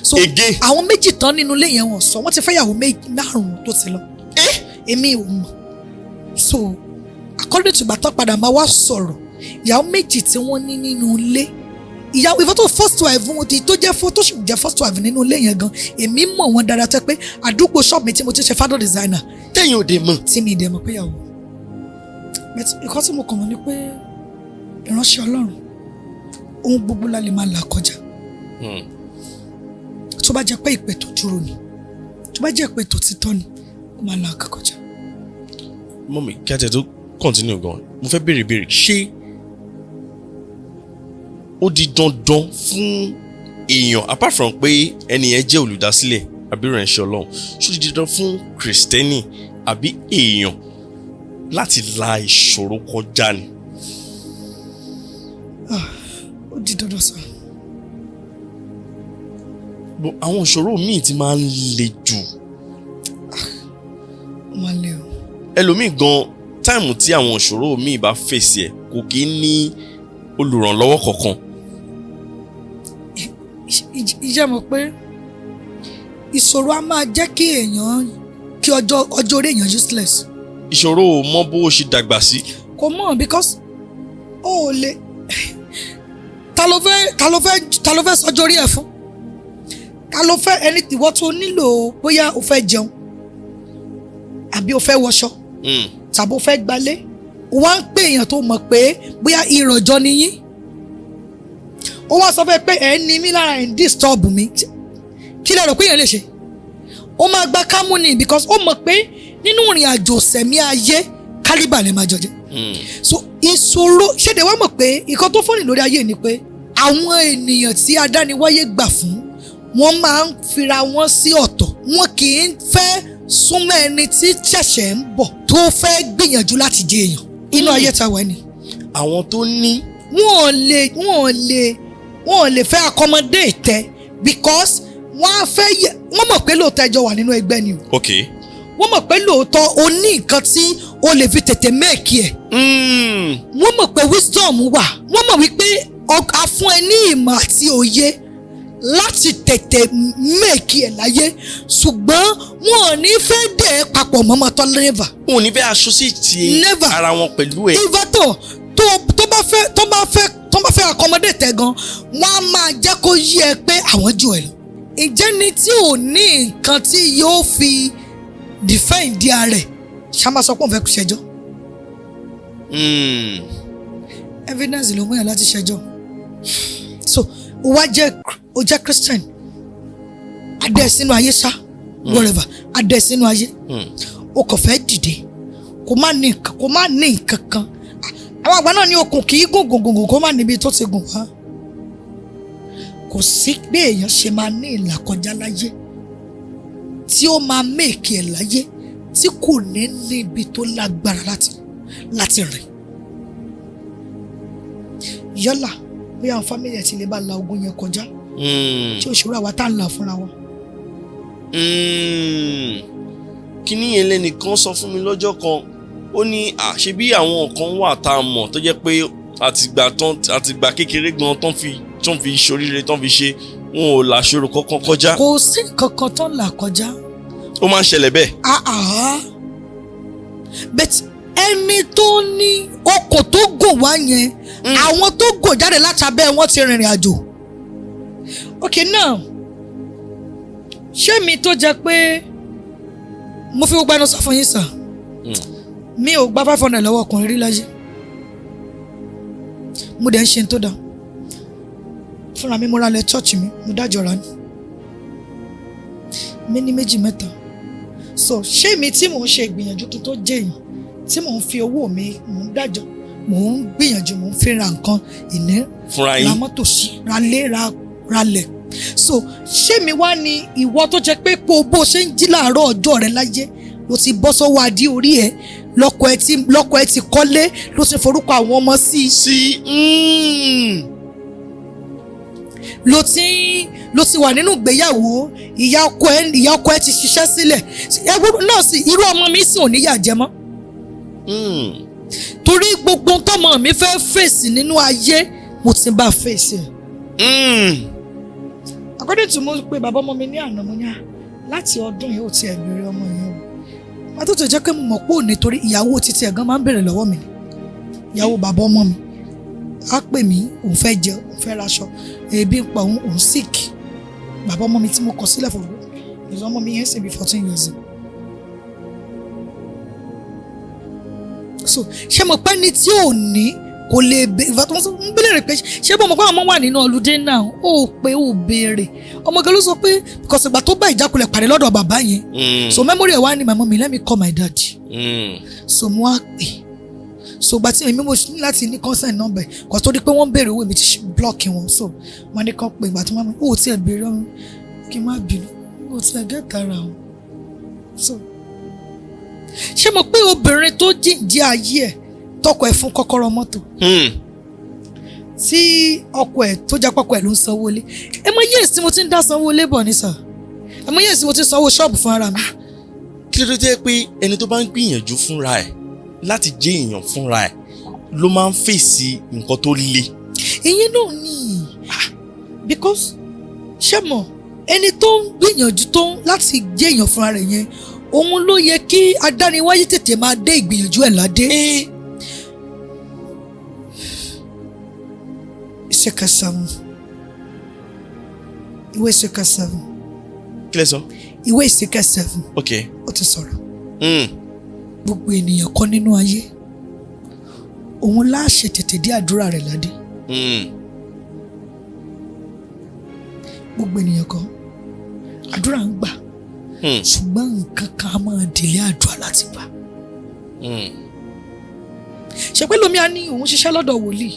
So again. àwọn 2 tán nínú ilé yẹn wọ́n sọ wọ́n ti fẹ́ yàwó 5 tó ti lọ. Èmi ò mọ̀ so according to gbàtọ́ padà máa wá sọ̀rọ̀ ìyàwó 2 tí wọ́n ní nínú ilé ìyàwó ìfọ́ tó first wife wọn tó jẹ́ first wife nínú ilé yẹn gan èmi mọ̀ wọ́n dára tẹ́ pé àdúgbò shop mi tí mo ti ṣe fashion designer tẹ́yìn òde mọ̀ tí mi dẹ̀ mọ̀ pé ìyàwó ìkọ́ tí mo kàn mọ́ ni pé ìránṣẹ́ Ọlọ́run ohun gbogbo la lè máa là kọjá tó bá jẹ́ pé ìpè tó dúró ni tó bá jẹ́ ìpè tó títọ́ ni ó máa là kọjá. Mọ́mì kí a tẹ̀ tó continue gan mo fẹ́ béèrè ṣé ó di dandan fún èèyàn apart from pé ẹni yẹn jẹ́ olùdásílẹ̀ àbí ìránṣẹ́ Ọlọ́run ṣó di dandan fún kìrìsìtẹ́nì àbí èèyàn láti la ìṣòro kọjá ni. Ó di dandan sọ. Àwọn ìṣòro míì ti máa ń le jù. Ó máa le o. Ẹlòmíì gan táìmù tí àwọn ìṣòro míì bá fèsì ẹ̀ kò kí ń ní olùrànlọ́wọ́ kankan. Ìjẹ́ mọ̀ pé ìṣòro á máa jẹ́ kí èèyàn kí ọjọ́ orí èèyàn useless. Ìṣòro ò mọ bó o ṣe dàgbà sí. Kò mọ̀ because ó lè ta ló fẹ́ sọjọ́ orí ẹ̀ fún ta ló fẹ́ ẹni ìwọ tó nílò bóyá o fẹ́ jẹun àbí o fẹ́ wọṣọ tàbí o fẹ́ gbalé o wá ń pè èèyàn tó mọ̀ pé bóyá ìrànjọ ni yín ó wá sọ fẹ́ pé ẹ̀ ń ní mí lára ẹ̀ ń disturb mi kí lẹ rò pé èèyàn lè ṣe ó máa gba kámú ni because ó mọ̀ pé nínú ìrìn àjò sẹ̀mí ayé kálíbà lè máa jọjẹ so ìṣòro ṣéde wá mọ̀ pé nǹkan tó fọ́nì lórí ayé ni pé àwọn ènìyàn tí adániwáyé gbà fún wọ́n máa ń fira wọn sí ọ̀tọ̀ wọn kì í fẹ́ súnmọ́ ẹni tí ṣẹ̀ṣẹ̀ ń bọ̀ tó fẹ́ gbìyànjú láti jẹ èèyàn inú ayé ta wà ní. Àwọn tó ní. wọn ò lè fẹ́ accommodate tẹ because wọ́n mọ̀ pé lóòótọ́ ẹjọ́ wà nínú ẹgbẹ́ ni o. Okay. Wọ́n mọ̀ pé lóòótọ́ o ní nǹkan tí o lè fi tètè mẹ́ẹ̀kì ẹ̀. Wọ́n mọ̀ pé wisdom wà. Wọ́n mọ̀ wípé a fún ẹ ní ìmọ̀ àti òye láti tètè mẹ́ẹ̀kì ẹ̀ láyé. Ṣùgbọ́n wọn ò ní fẹ́ dẹ̀ ẹ́ papọ̀ mọ́mọ́ tán never. Wọn ò ní fẹ́ associate ara wọn pẹ̀lú ẹ̀. Ìfàtọ̀ tó bá fẹ́ accommodate ẹ gan, wọ́n á máa jẹ́ kó yí ẹ pé àwọn jù ẹ lọ. Ǹjẹ́ ni tí ò ní nǹkan tí yóò fi defend ara ẹ̀ ṣáma sọ pé òun fẹ́ kú ṣẹjọ́. Evidence ló mú yàn láti ṣẹjọ́. So o jẹ́ Christian adé sínú ayé ṣá whatever adé sínú ayé o kò fẹ́ dìde kò má ní nǹkan kan àwọn àgbà náà ní okùn kì í gùn kó má níbi tó ti gùn wá. Kò sí pé èèyàn ṣe máa ní ìlàkọjá láyé tí ó máa mẹ́ẹ̀kì ẹ̀ láyé tí kò ní níbi tó lágbára láti rìn. Yálà bóyá àwọn fámìlì ẹ̀ ti lè bá la ogun yẹn kọjá tí òṣèré àwa tá à ń là fúnra wa. Kíní yẹn lẹ́nìkan sọ fún mi lọ́jọ́ kan ó ní àṣebí àwọn kan wà tá a mọ̀ tó jẹ́ pé àtìgbà kékeré gan tán fi ṣoríire tán fi ṣe wọn ò làṣòro kankan kọjá. Kò sí kankan tán là kọjá. Ó máa ń ṣẹlẹ̀ bẹ́ẹ̀. But ẹni tó ní okùn tó gùn wá yẹn àwọn tó gùn jáde láti abẹ́ wọn ti rìnrìn àjò. Okay now ṣé mi tó jẹ́ pé mo fi gbogbo ẹnu sọ fún yín sàn mi ò gba 500 lọ́wọ́ ọkùnrin rí láyé mo dẹ̀ ń ṣe tó dáa fúnra mi mo ra lẹ̀ church mi mo dájọ́ ra mi ní méjì mẹ́ta so ṣé mi tí mò ń ṣe ìgbìyànjú kí n tó jẹ́ èèyàn tí mò ń fi owó mi mò ń dájọ́ mò ń gbìyànjú mò ń fi ra nǹkan ìní ra mọ́tò sí ra lé ra lẹ̀ so ṣé mi wá ní ìwọ tó jẹ́ pé bó ṣe ń jí láàárọ̀ ọjọ́ rẹ láyé ló ti bọ́ sọ́wọ́ adé orí ẹ̀ lọ́kọ ẹ ti kọ́lé ló ti forúkọ àwọn ọmọ sí ló ti wà nínú ìgbéyàwó ìyá ọkọ ẹ ti ṣiṣẹ́ sílẹ̀ ẹgbẹ́ náà sì irú ọmọ mi sì ò níyà jẹ mọ́ torí gbogbo tọ́mọ mi fẹ́ fèsì nínú ayé mo ti bá fèsì ẹ̀. According to mo pé bàbá ọmọ mi ní àná mo ní láti ọdún yìí ó ti ẹ̀ bèrè ọmọ yẹn o wọ́n tó jẹ́ pé mo mọ̀ pé òní torí ìyàwó títí ẹ̀gán máa ń bèrè lọ́wọ́ mi ìyàwó bàbá ọmọ mi á pè mí òun fẹ́ jẹ òun fẹ́ raṣọ ebi ń pa òun sick bàbá ọmọ mi tí mo kọ sílẹ̀ fún mi ọmọ mi yẹn sì bí 14 years. So ṣé mo pẹ́ ní tí ò ní kò lè bẹ̀rẹ̀ pé ṣé bọ́ mo kọ́ àwọn ọmọ wà nínú ọlùdé náà ó pé ó béèrè ọmọ gan ló sọ pé because ìgbà tó bá ìjákulẹ̀ pàdé lọ́dọ̀ bàbá yẹn so memory ẹ̀ wá ní my mommy let me call my dad so mo á pè so gba tí èmi mo ní láti ní consent number kò tó di pé wọ́n béèrè owó mi ti block wọn so wọ́n ní kàn pé ìgbà tí wọ́n mú ó tiẹ̀ béèrè ọ̀hún kí n má bínú ó tiẹ̀ get ara wọn so ṣé mo pé obìnrin tó jíǹde ayé ẹ̀ tọkọ ẹ̀ fún kọ́kọ́rọ́ mọ́tò tí ọkọ ẹ̀ tó jẹ́ pọ́kọ ẹ̀ ló ń sanwó lé ẹ mọ yéèsì tí mo ti ń dá sanwó lé bọ̀ ní sà ẹ mọ yéèsì tí mo ti ń sanwó ṣọ́ọ̀bù fún ara mi. kí ló dé jẹ́ pé ẹni tó bá ń gbìyànjú fúnra ẹ̀ láti jẹ́ èèyàn fúnra ẹ̀ ló máa ń fèsì nǹkan tó le. ìyẹn náà ni because ṣé mo ẹni tó ń gbìyànjú tó láti jẹ́ èèyàn fúnra rẹ̀ yẹn òun ló yẹ kí adániwáyé tètè máa dé ìgbìyànjú ẹ̀ ládé. Ìṣèkà 7 ìwé Ìṣèkà 7. Kí lẹ sọ? Ìwé Ìṣèkà 7. Ok. Ó ti sọ̀rọ̀. Gbogbo ènìyàn kọ́ nínú ayé òun láṣẹ tètè dé àdúrà rẹ̀ ládé. Gbogbo ènìyàn kọ́ àdúrà ń gbà ṣùgbọ́n nǹkan kan á máa délé àdúrà láti gbà. Ṣé pé lómi á ní òun ṣiṣẹ́ lọ́dọ̀ wòlíì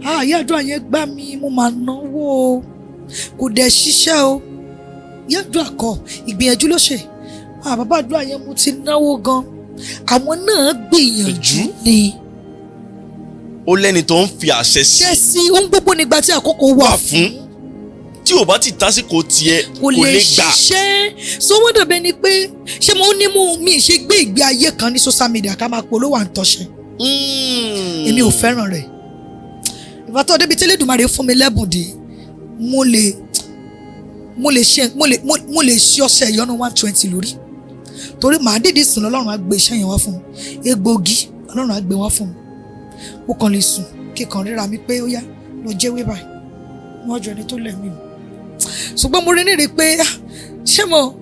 ààyè àdúrà yẹn gbá mi mo máa náwó o kò dẹ̀ ṣiṣẹ́ o yàdúrà kọ ìgbìyànjú ló ṣe bàbá àdúrà yẹn mo ti náwó gan àwọn náà gbìyànjú ni. ó lẹ́ni tó ń fi àṣẹ sí. ṣe sí ohun gbogbo nígbà tí àkókò wà fún. tí ò bá ti tásìkò tiẹ̀ kò lè gbà. ṣiṣẹ́ so wọ́n dàbẹ́ ni pé ṣé mo ní mú mi ṣe gbé ìgbé ayé kan ní social media ká máa polówó à ń tọ́ṣẹ́. èmi ò fẹ́ràn rẹ̀ ìbátan débi tí Elédùmarè fún mi lẹ́bùn dé mo lè ṣe ọṣẹ ìyọnu 120 lórí torí màá dìde sùn lọ́lọ́run á gbé iṣẹ́ yẹn wá fún mi egbògi Ọlọ́run á gbé wá fún mi mo kàn lè sùn kíkan ríra mi pé ó yá lọ jẹ́wé báyìí wọ́n jọ ẹni tó lẹ̀mí mi ṣùgbọ́n mo rí ní rí pé ṣé mo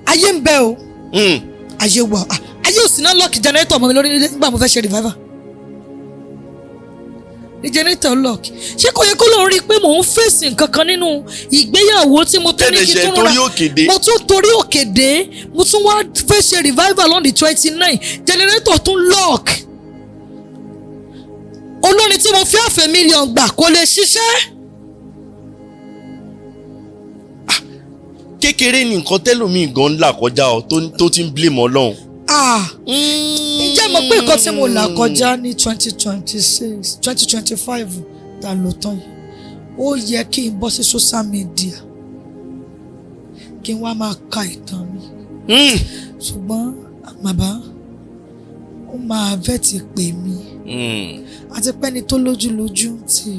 ayé ń bẹ o ayé wà ayé ò sí náà lọ́ọ̀kì jẹnẹrétọ̀ ọmọ mi lórí nígbà mo fẹ́ ṣe revival ní jẹnẹrétọ̀ lọ́ọ̀kì ṣé kò yẹ kó lóun rí i pé mò ń fèsì nǹkan kan nínú ìgbéyàwó tí mo tún ní kí tún rà mo tún torí òkè dé mo tún wá fẹ́ ṣe revival on the 29 jẹnẹrétọ̀ tún lọ́ọ̀kì olórin tí mo fi $500,000 gbà kò lè ṣiṣẹ́. kékeré ni nǹkan tẹ́lòmíì gan là kọjá ọ tó ti ń blame Ọlọ́run. ǹjẹ́ mo pé nǹkan tí mo là kọjá ní 2026 2025 ta ló tán yìí ó yẹ kí n bọ́ sí social media kí n wá máa ka ìtàn mi ṣùgbọ́n bàbá ó máa bẹ́ẹ̀ ti pè mí àti pẹ́ni tó lójú tí.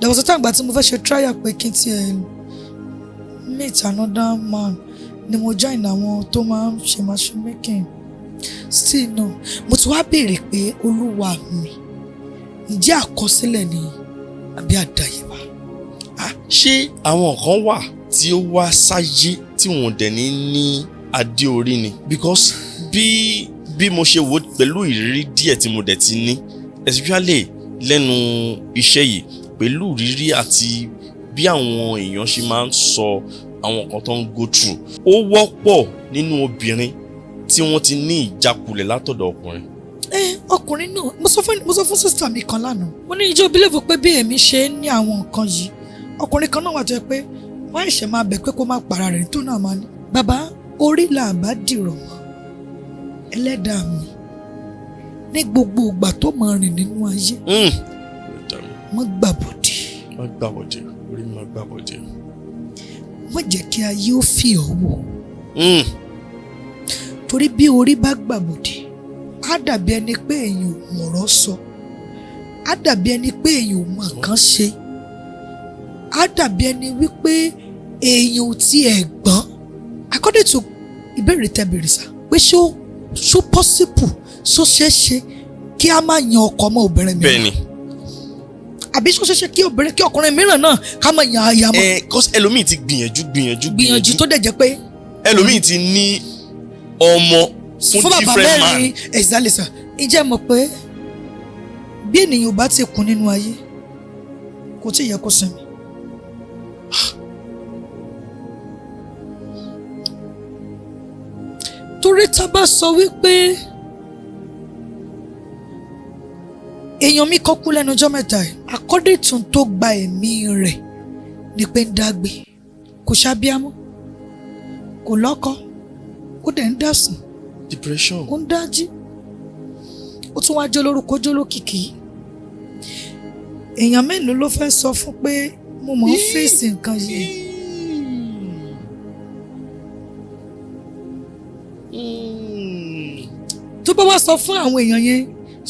There was a time tí mo fẹ́ ṣe trial pé kí n tiẹ̀ meet another man ni mo join àwọn tó máa ń ṣe machine making still no mo ti wá béèrè pé Olúwa mi ǹjẹ́ àkọsílẹ̀ ni àbí àdáyébá. ṣé àwọn kan wà tí ó wá sáyé tí wọn dẹ̀ ní adé orí ni because bí mo ṣe wò pẹ̀lú ìrírí díẹ̀ tí mo dẹ̀ ti ní especially lẹ́nu iṣẹ́ yìí pẹ̀lú ìrírí àti bí àwọn èèyàn ṣe máa ń sọ àwọn nǹkan tó ń go through ó wọ́pọ̀ nínú obìnrin tí wọ́n ti ní ìjákulẹ̀ látọ̀dọ̀ ọkùnrin. ọkùnrin náà mo sọ fún sísítà mi kan lánàá mo ní ìjọ bílẹ̀fù pé bí èmi ṣe ní àwọn nǹkan yìí ọkùnrin kan náà wà tó yẹ pé wọ́n ẹ̀ṣẹ̀ máa bẹ̀ pé kó má para rẹ̀ tó náà máa ní. bàbá orí là bá dìrọ̀ mọ́ ẹlẹ́dàá mi ní gbogbo ìgbà tó máa rìn nínú ayé má gbàbọ̀dé. Orí má gbàbọ̀dé. má jẹ́ kí ayé ó fi ọ́ wò. torí bí orí bá gbàbọ̀dé á dàbí ẹni pé èèyàn ò mọ̀rọ̀ sọ á dàbí ẹni pé èèyàn ò mọ̀ nǹkan ṣe á dàbí ẹni wípé èèyàn ò tiẹ̀ gbọ́n. according to ìbéèrè tẹ́ bèrè sá pé ṣó possible ṣó ṣeé ṣe kí a máa yan ọkọ ọmọ obìnrin mìíràn. bẹ́ẹ̀ni. àbí ṣó ṣeéṣe kí ọkùnrin mìíràn náà ká máa yan aya mọ́. Cause ẹlòmíì ti gbìyànjú tó dẹ̀ jẹ́ pé. ẹlòmíì ti ní ọmọ fún different man. exactly sir. ǹjẹ́ mọ̀ pé bí ènìyàn ò bá ti kún nínú ayé kò tí ì yẹ kó sinmi. torí tá a bá sọ wípé èèyàn mi kọ́ kú lẹ́nu ọjọ́ mẹ́ta ẹ̀ according to tó gba ẹ̀mí rẹ̀ ni pé ń dágbé kò ṣàbíamọ́ kò lọ́kọ ó dẹ̀ ń dàsùn depression ó ń dájí ó tún wá jólórúkọ jólókìkí èèyàn mélòó ló fẹ́ sọ fún pé mo mọ̀ ń fèsì nǹkan yìí. tó bá wá sọ fún àwọn èèyàn yẹn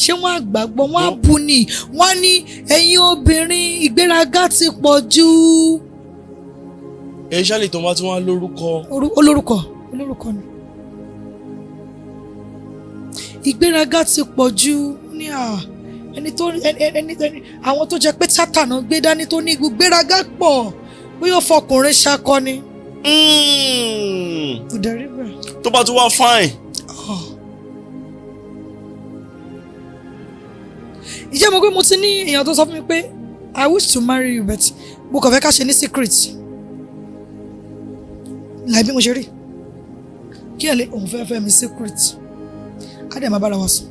ṣé wọ́n á gbàgbọ́ wọ́n á bu ni wọ́n á ní ẹ̀yin obìnrin ìgbéraga ti pọ̀ jù. ẹ ṣáà lè tán wá tí wọ́n á lórúkọ. olórúkọ ni. ìgbéraga ti pọ̀ jù ní ẹni àwọn tó jẹ́ pé sátánà gbé dání tó ní ìgbéraga pọ̀ bóyá fọkùnrin ṣakọni. kò dẹ̀ rí bẹ́ẹ̀. tó bá tún wá fine. ìjẹ́ mo pé mo ti ní èèyàn tó sọ fún mi pé I wish to marry you but mo kàn fẹ́ ká ṣe ní secret láì bí mo ṣe rí kí ẹ lè òun fẹ́ fẹ́ mi secret á dẹ̀ máa bára wa sùn.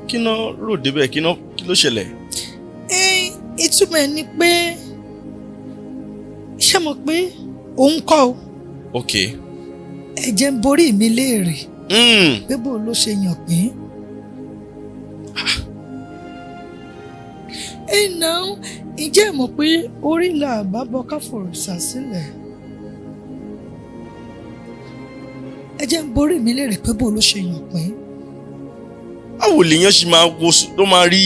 kí ná rò débẹ̀ kí ló ṣẹlẹ̀. ìtumọ̀ ẹ̀ ni pé ṣé mo pé òun kọ́ o. ok. ẹ̀jẹ̀ ń borí mi léèrè. pé bó ló ṣe yàn pé. náà ǹjẹ́ ẹ mọ̀ pé orí là bá bọ́ ká fòrìṣà sílẹ̀. ẹ̀jẹ̀ ń borí mi léèrè pé bó ló ṣe yàn pé. báwo lèèyàn ṣe máa wo tó máa rí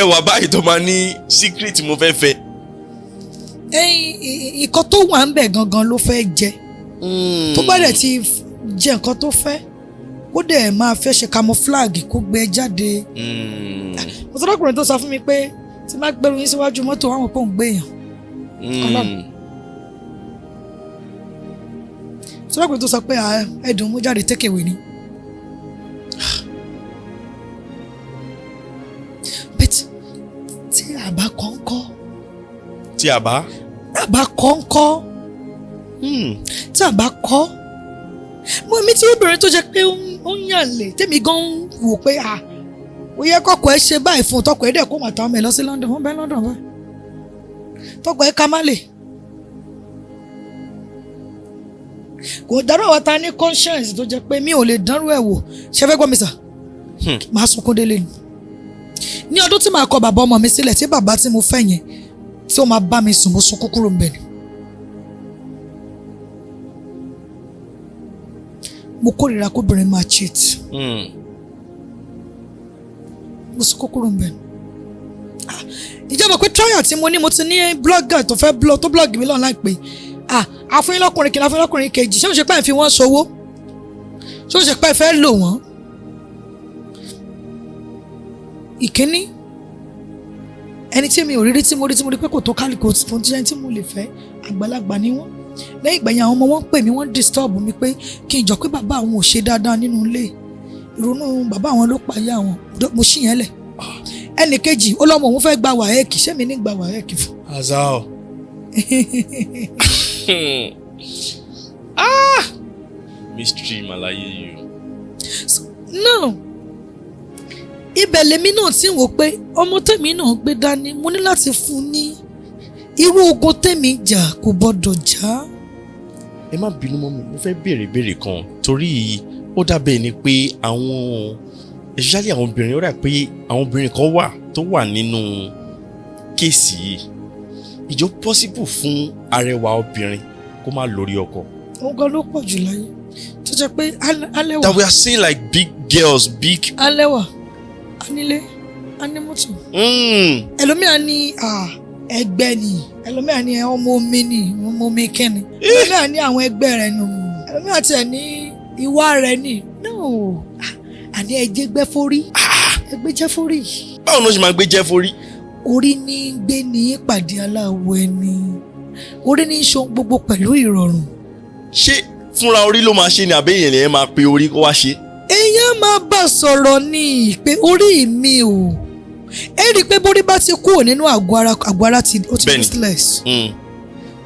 ẹwà báyìí tó máa ní secret mo fẹ́ fẹ́. nǹkan tó wà ń bẹ̀ gangan ló fẹ́ jẹ tó bá dẹ̀ ti jẹ nǹkan tó fẹ́ ó dẹ̀ máa fẹ́ ṣe camouflage kó gbé jáde. mo sọ lọ́kùnrin tó sọ fún mi pé tí má gbẹ́rù yín síwájú mọ́tò àwọn pọ̀ ń gbé èèyàn ọlọ́run. sọ lọ́kùnrin tó sọ pé ẹ̀dùn mú jáde take away ni. but tí àbá kọ́ńkọ́. tí àbá kọ́ńkọ́. tí àbá kọ́. mo mi tí obìnrin tó jẹ pé ó ń yàn lè tèmi gan wò pé ó yẹ kọ́kọ́ ẹ ṣe báyìí fún tọkọ ẹ dẹ̀ kó màtá ọmọ ẹ lọ sí London wọ́n bẹ London báyìí tọkọ ẹ ká má lè. kò dárò àwọn ta ní conscience tó jẹ pé mi ò lè dánrú ẹ wò ṣe fẹ́ gbọ́ mi sà máa sunkún délé ni. ní ọdún tí màá kọ bàbá ọmọ mi sílẹ̀ tí bàbá tí mo fẹ́ yẹn tí ó máa bá mi sùn mo sunkún kúrò ń bẹ̀ ni. mo kórìíra kóbìnrin máa cheat. mo sunkún kúrò ń bẹ̀ ni. ìjọba pé trial tí mo ní mo ti ní blogger tó fẹ́ tó blog mi lọ́nà láìpẹ́ àfúnyín lọ́kùnrin kìnnà àfúnyín lọ́kùnrin kejì ṣé o ṣe pé ẹ̀ fi wọ́n ṣòwò ṣé o ṣe pé ẹ̀ fẹ́ lò wọ́n. ìkíní ẹni tí mi ò rírí tí mo rí pé kò tó kálíkò fún jíjẹ tí mo lè fẹ́ àgbàlagbà ni wọ́n lẹ́yìn ìgbà yẹn àwọn ọmọ wọn pè mí wọ́n disturb mi pé kí n jọ pé bàbá àwọn ò ṣe dáadáa nínú ilé ìrònú bàbá àwọn ló pààyà àwọn mo ṣì yẹn lẹ̀ ẹnì kejì ó lọ́mọ òun fẹ́ gba wàhẹ́ẹ̀kì ṣé mi ní gba wàhẹ́ẹ̀kì fún. azao. mystery malaye you. no ibẹ̀ lèmi náà ti ń wò pé ọmọ tèmi náà gbé dání mo ní láti fún un ní irú ogun tèmi jà kò gbọdọ̀ jà. ẹ má bínú mọ́ mi mo fẹ́ béèrè kan torí ó dábẹ́ ni pé àwọn especially àwọn obìnrin ó dà pé àwọn obìnrin kan wà tó wà nínú kéèsì yìí ìjọ possible fún arẹwà obìnrin kó má lórí ọkọ. òun gan ló pọ̀ jù láyé tó jẹ́ pé alẹ́wà. that we are seeing like big girls big. alẹ́wà anílé anímọ́tò. ẹlòmíà ní ẹgbẹ́ ni ẹlòmíràn ní ọmọ omi ni ọmọ omi kẹ́ni ẹlòmíràn ní àwọn ẹgbẹ́ rẹ̀ nù ẹlòmíràn tiẹ̀ ní ìwà rẹ̀ ni no àní ẹjẹ́ gbẹ́ forí ẹgbẹ́ jẹ́ forí. báwo ló ṣe máa gbé jẹ́ forí. orí ní gbé ní pàdé aláwọ̀ ẹni orí ní ṣohun gbogbo pẹ̀lú ìrọ̀rùn. ṣé fúnra orí ló máa ṣe ni àbí èèyàn lè máa pe orí kó wá ṣe. èèyàn máa bá sọ̀rọ̀ ní pé orí mi ò ẹ rí i pé borí bá ti kúrò nínú àgọ́ ara ti ó ti useless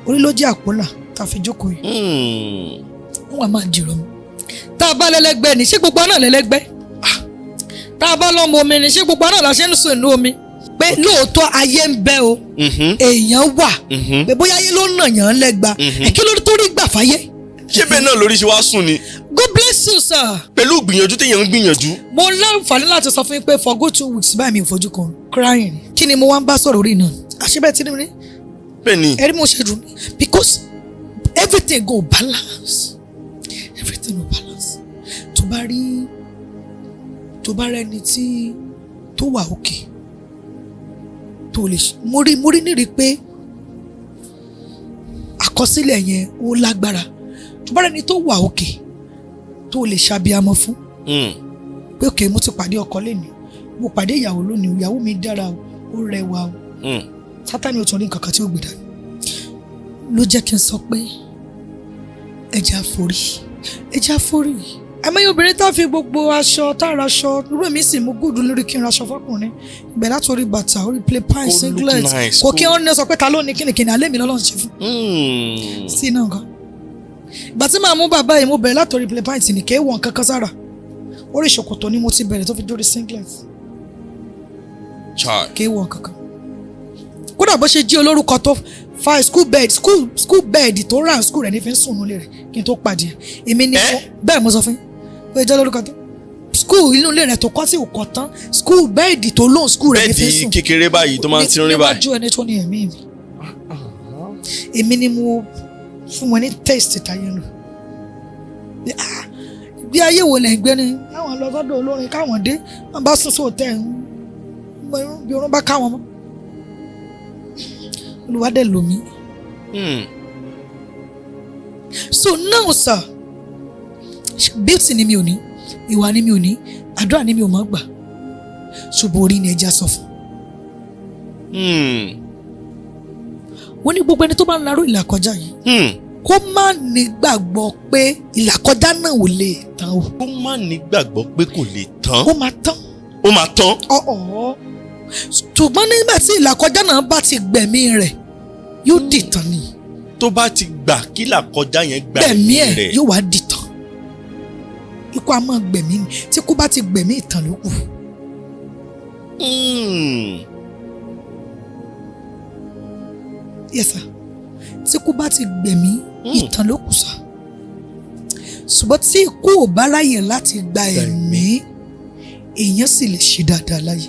orí ló jẹ́ àpólà tá a fi jókòó yìí wọ́n á máa jìrọ̀ mi tá a bá lẹ́lẹ́gbẹ́ ni ṣé gbogbo náà lẹ́lẹ́gbẹ́ tá a bá lọ́mọ omi ni ṣé gbogbo náà la ṣe ń sùn inú omi pé lóòótọ́ ayé ń bẹ o èèyàn wà pé bóyá ayé ló ń nà yàn lẹ́gba kí ló tó rí gbà fáyé. ṣé bẹ́ẹ̀ náà lórí ṣe wá sùn ni. God bless you sir. pẹ̀lú gbìyànjú téèyàn ń gbìyànjú. mo láǹfààní láti sọ fún yín pé for good 2 weeks báyìí mi ò fojú kan crying kí ni mo wá ń bá sọ̀rọ̀ orí náà àṣebẹ̀ tí ni mi ní. bẹ́ẹ̀ ni. ẹ̀rí mo ṣe dùn because everything go balance everything go balance tó bá rẹni tí tó wà òkè tó lè ṣe mo rí nírí pé àkọsílẹ̀ yẹn ó lágbára tó bá rẹni tó wà òkè tó lè ṣàbíamọ fún pé òkè mo ti pàdé ọkọ lónìí mo pàdé ìyàwó lónìí ìyàwó mi dára o ó rẹwà o Sátánì ò tún ní kankan tí ó gbé dání ló jẹ́ kí n sọ pé ẹja forí àmọ́ obìnrin tá fi gbogbo aṣọ tá ra aṣọ irú mi sì mú gùdù lórí kí n raṣọ fọkùnrin ìgbẹ́ látòrí bàtà orí play pine singlet kò kí wọ́n ní sọ pé ta ló ní kínníkínní alẹ́ mi lọ́lọ́run ṣe fún sí náà kan ìgbà tí màá mú bàbá yìí mo bẹ̀rẹ̀ látòrí play pine tì ní kéé wọ̀n kankan sára orí ìṣòkòtò ni mo ti bẹ̀rẹ̀ tó fi dórí singlet kéé wọ̀n kankan kódà bó ṣe jí olórúkọ tó fa school bed tó rà school rẹ̀ ní fi ń sùn nílé rẹ̀ kí n tó pàdé èmi ni bẹ́ẹ̀ mo sọ fún pé jẹ́ lórúkọ tó school inú ilé rẹ̀ tó kọ́ sí òkọ̀ tán school bed tó lóun school rẹ̀ ní fi ń sùn bẹ́ẹ̀dì kékeré báyìí tó máa ń tirin báyìí níwájú ẹni tó ní ẹ̀mí mi èmi ni mo fún wọn ní taste táyé nù bí ayé wo lẹ̀ ń gbé ni káwọn lọ sọ́dọ̀ olórin káwọn dé wọn bá sùn sóòtẹ́ bí orun bá káwọn mọ́ olùwádẹ lomi. So now sir beauty ni mi ò ní ìwà ni mi ò ní àdúrà ni mi ò máa gbà ṣùgbọ́n orí ni ẹja sọ fún. wọ́n ní gbogbo ẹni tó bá ń larú ìlàkọjá yìí kó má nígbàgbọ́ pé ìlàkọjá náà ò lè tán o. kó má nígbàgbọ́ pé kò lè tán. ó máa tán. ó máa tán. ṣùgbọ́n nígbà tí ìlàkọjá náà bá ti gbẹ̀mí rẹ̀ yóò dìtàn ni. tó bá ti gbà kí ìlàkọjá yẹn gbẹ̀mí ẹ̀ yóò wá dìtàn. ikú a máa gbẹ̀mí ni tí kú bá ti gbẹ̀mí ìtàn ló kù. Yes sir. Tí ikú bá ti gbẹ̀mí ìtàn ló kù sá. ṣùgbọ́n tí ikú ò bá ráyè láti gba ẹ̀mí èèyàn sì lè ṣe dáadáa láyé.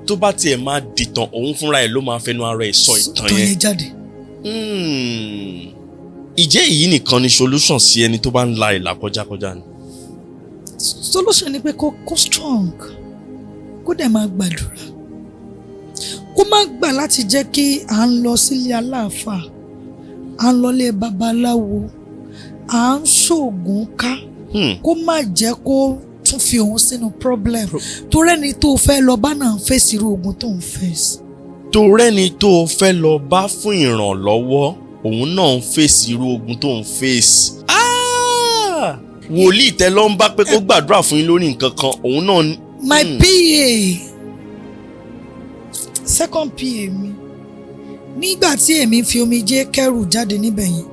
tó bá tiẹ̀ máa dìtàn òun fúnra ẹ̀ ló máa fẹnu ara ẹ̀ sọ ìtàn yẹn jáde. ìjẹ́ èyí nìkan ni solution sí ẹni tó bá ń la ìlà kọjá ni. solution ni pé kó strong kó dẹ̀ máa gbàdúrà kó má gbà láti jẹ́ kí à ń lọ sílé aláàfáà à ń lọlé babaláwo à ń ṣoògùn ká kó má jẹ́ kó tún fi òun sínú problem tó rẹ́ni tó fẹ́ lọ bá náà ń fèsì irú ogun tó ń fèsì. tó rẹ́ni tó fẹ́ lọ bá fún ìrànlọ́wọ́ òun náà ń fèsì irú ogun tó ń fèsì. wòlíì tẹ ló ń bá pé kó gbàdúrà fún yín lórí nǹkan kan òun náà. my PA second PA mi nígbà tí èmi fi omijé kẹrù jáde níbẹ̀ yẹn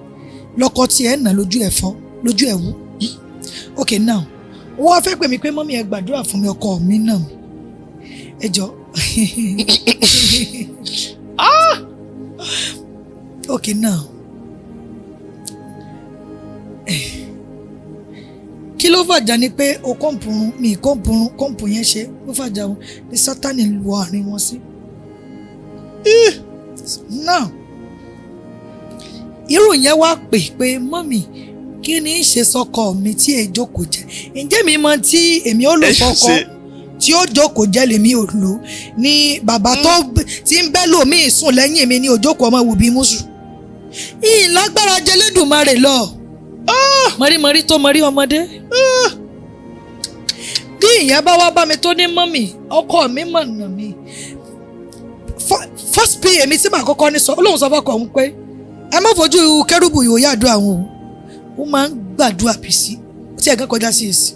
lọ́kọ tí ẹ̀ nà lójú ẹ̀ fọ́ lójú ẹ̀ wú. okay now wọ́n wá fẹ́ pè mí pé mọ́mí ẹ gbàdúrà fún mi ọkọ mi náà ẹ jọ. okay now kí ló fàjà ni pé o kọ́ǹpùrún mi kọ́ǹpù yẹn ṣe ló fàjà o ní Sátánì lu àárín wọn sí. now irú yẹn wá pè pé mọ́mí kí ni í ṣe sọ́kọ mi tí èjò kò jẹ́ ǹjẹ́ mi mọ tí èmi ó lò fọ́kọ tí ó jókòó jẹ́ lèmi ò lò ní bàbá tó ti ń bẹ́ lòmíì sùn lẹ́yìn mi ní òjókòó ọmọ wò bí mùsù. ìlágbára jẹ lẹ́dùnmarè lọ mọ̀rí tó mọ̀rí ọmọdé. bí ìyẹn bá wá bá mi tó ní mọ́mì ọkọ mi mọ̀nà mi first pay èmi tí màá kọ́kọ́ ní sọ olóhùn sọ fọ́kọ̀ òun pé ẹ má fojú kérúbù yòó yàdúrà àwọn ó máa ń gbàdúrà bí sí tí ẹ̀gán kọjá sí èsì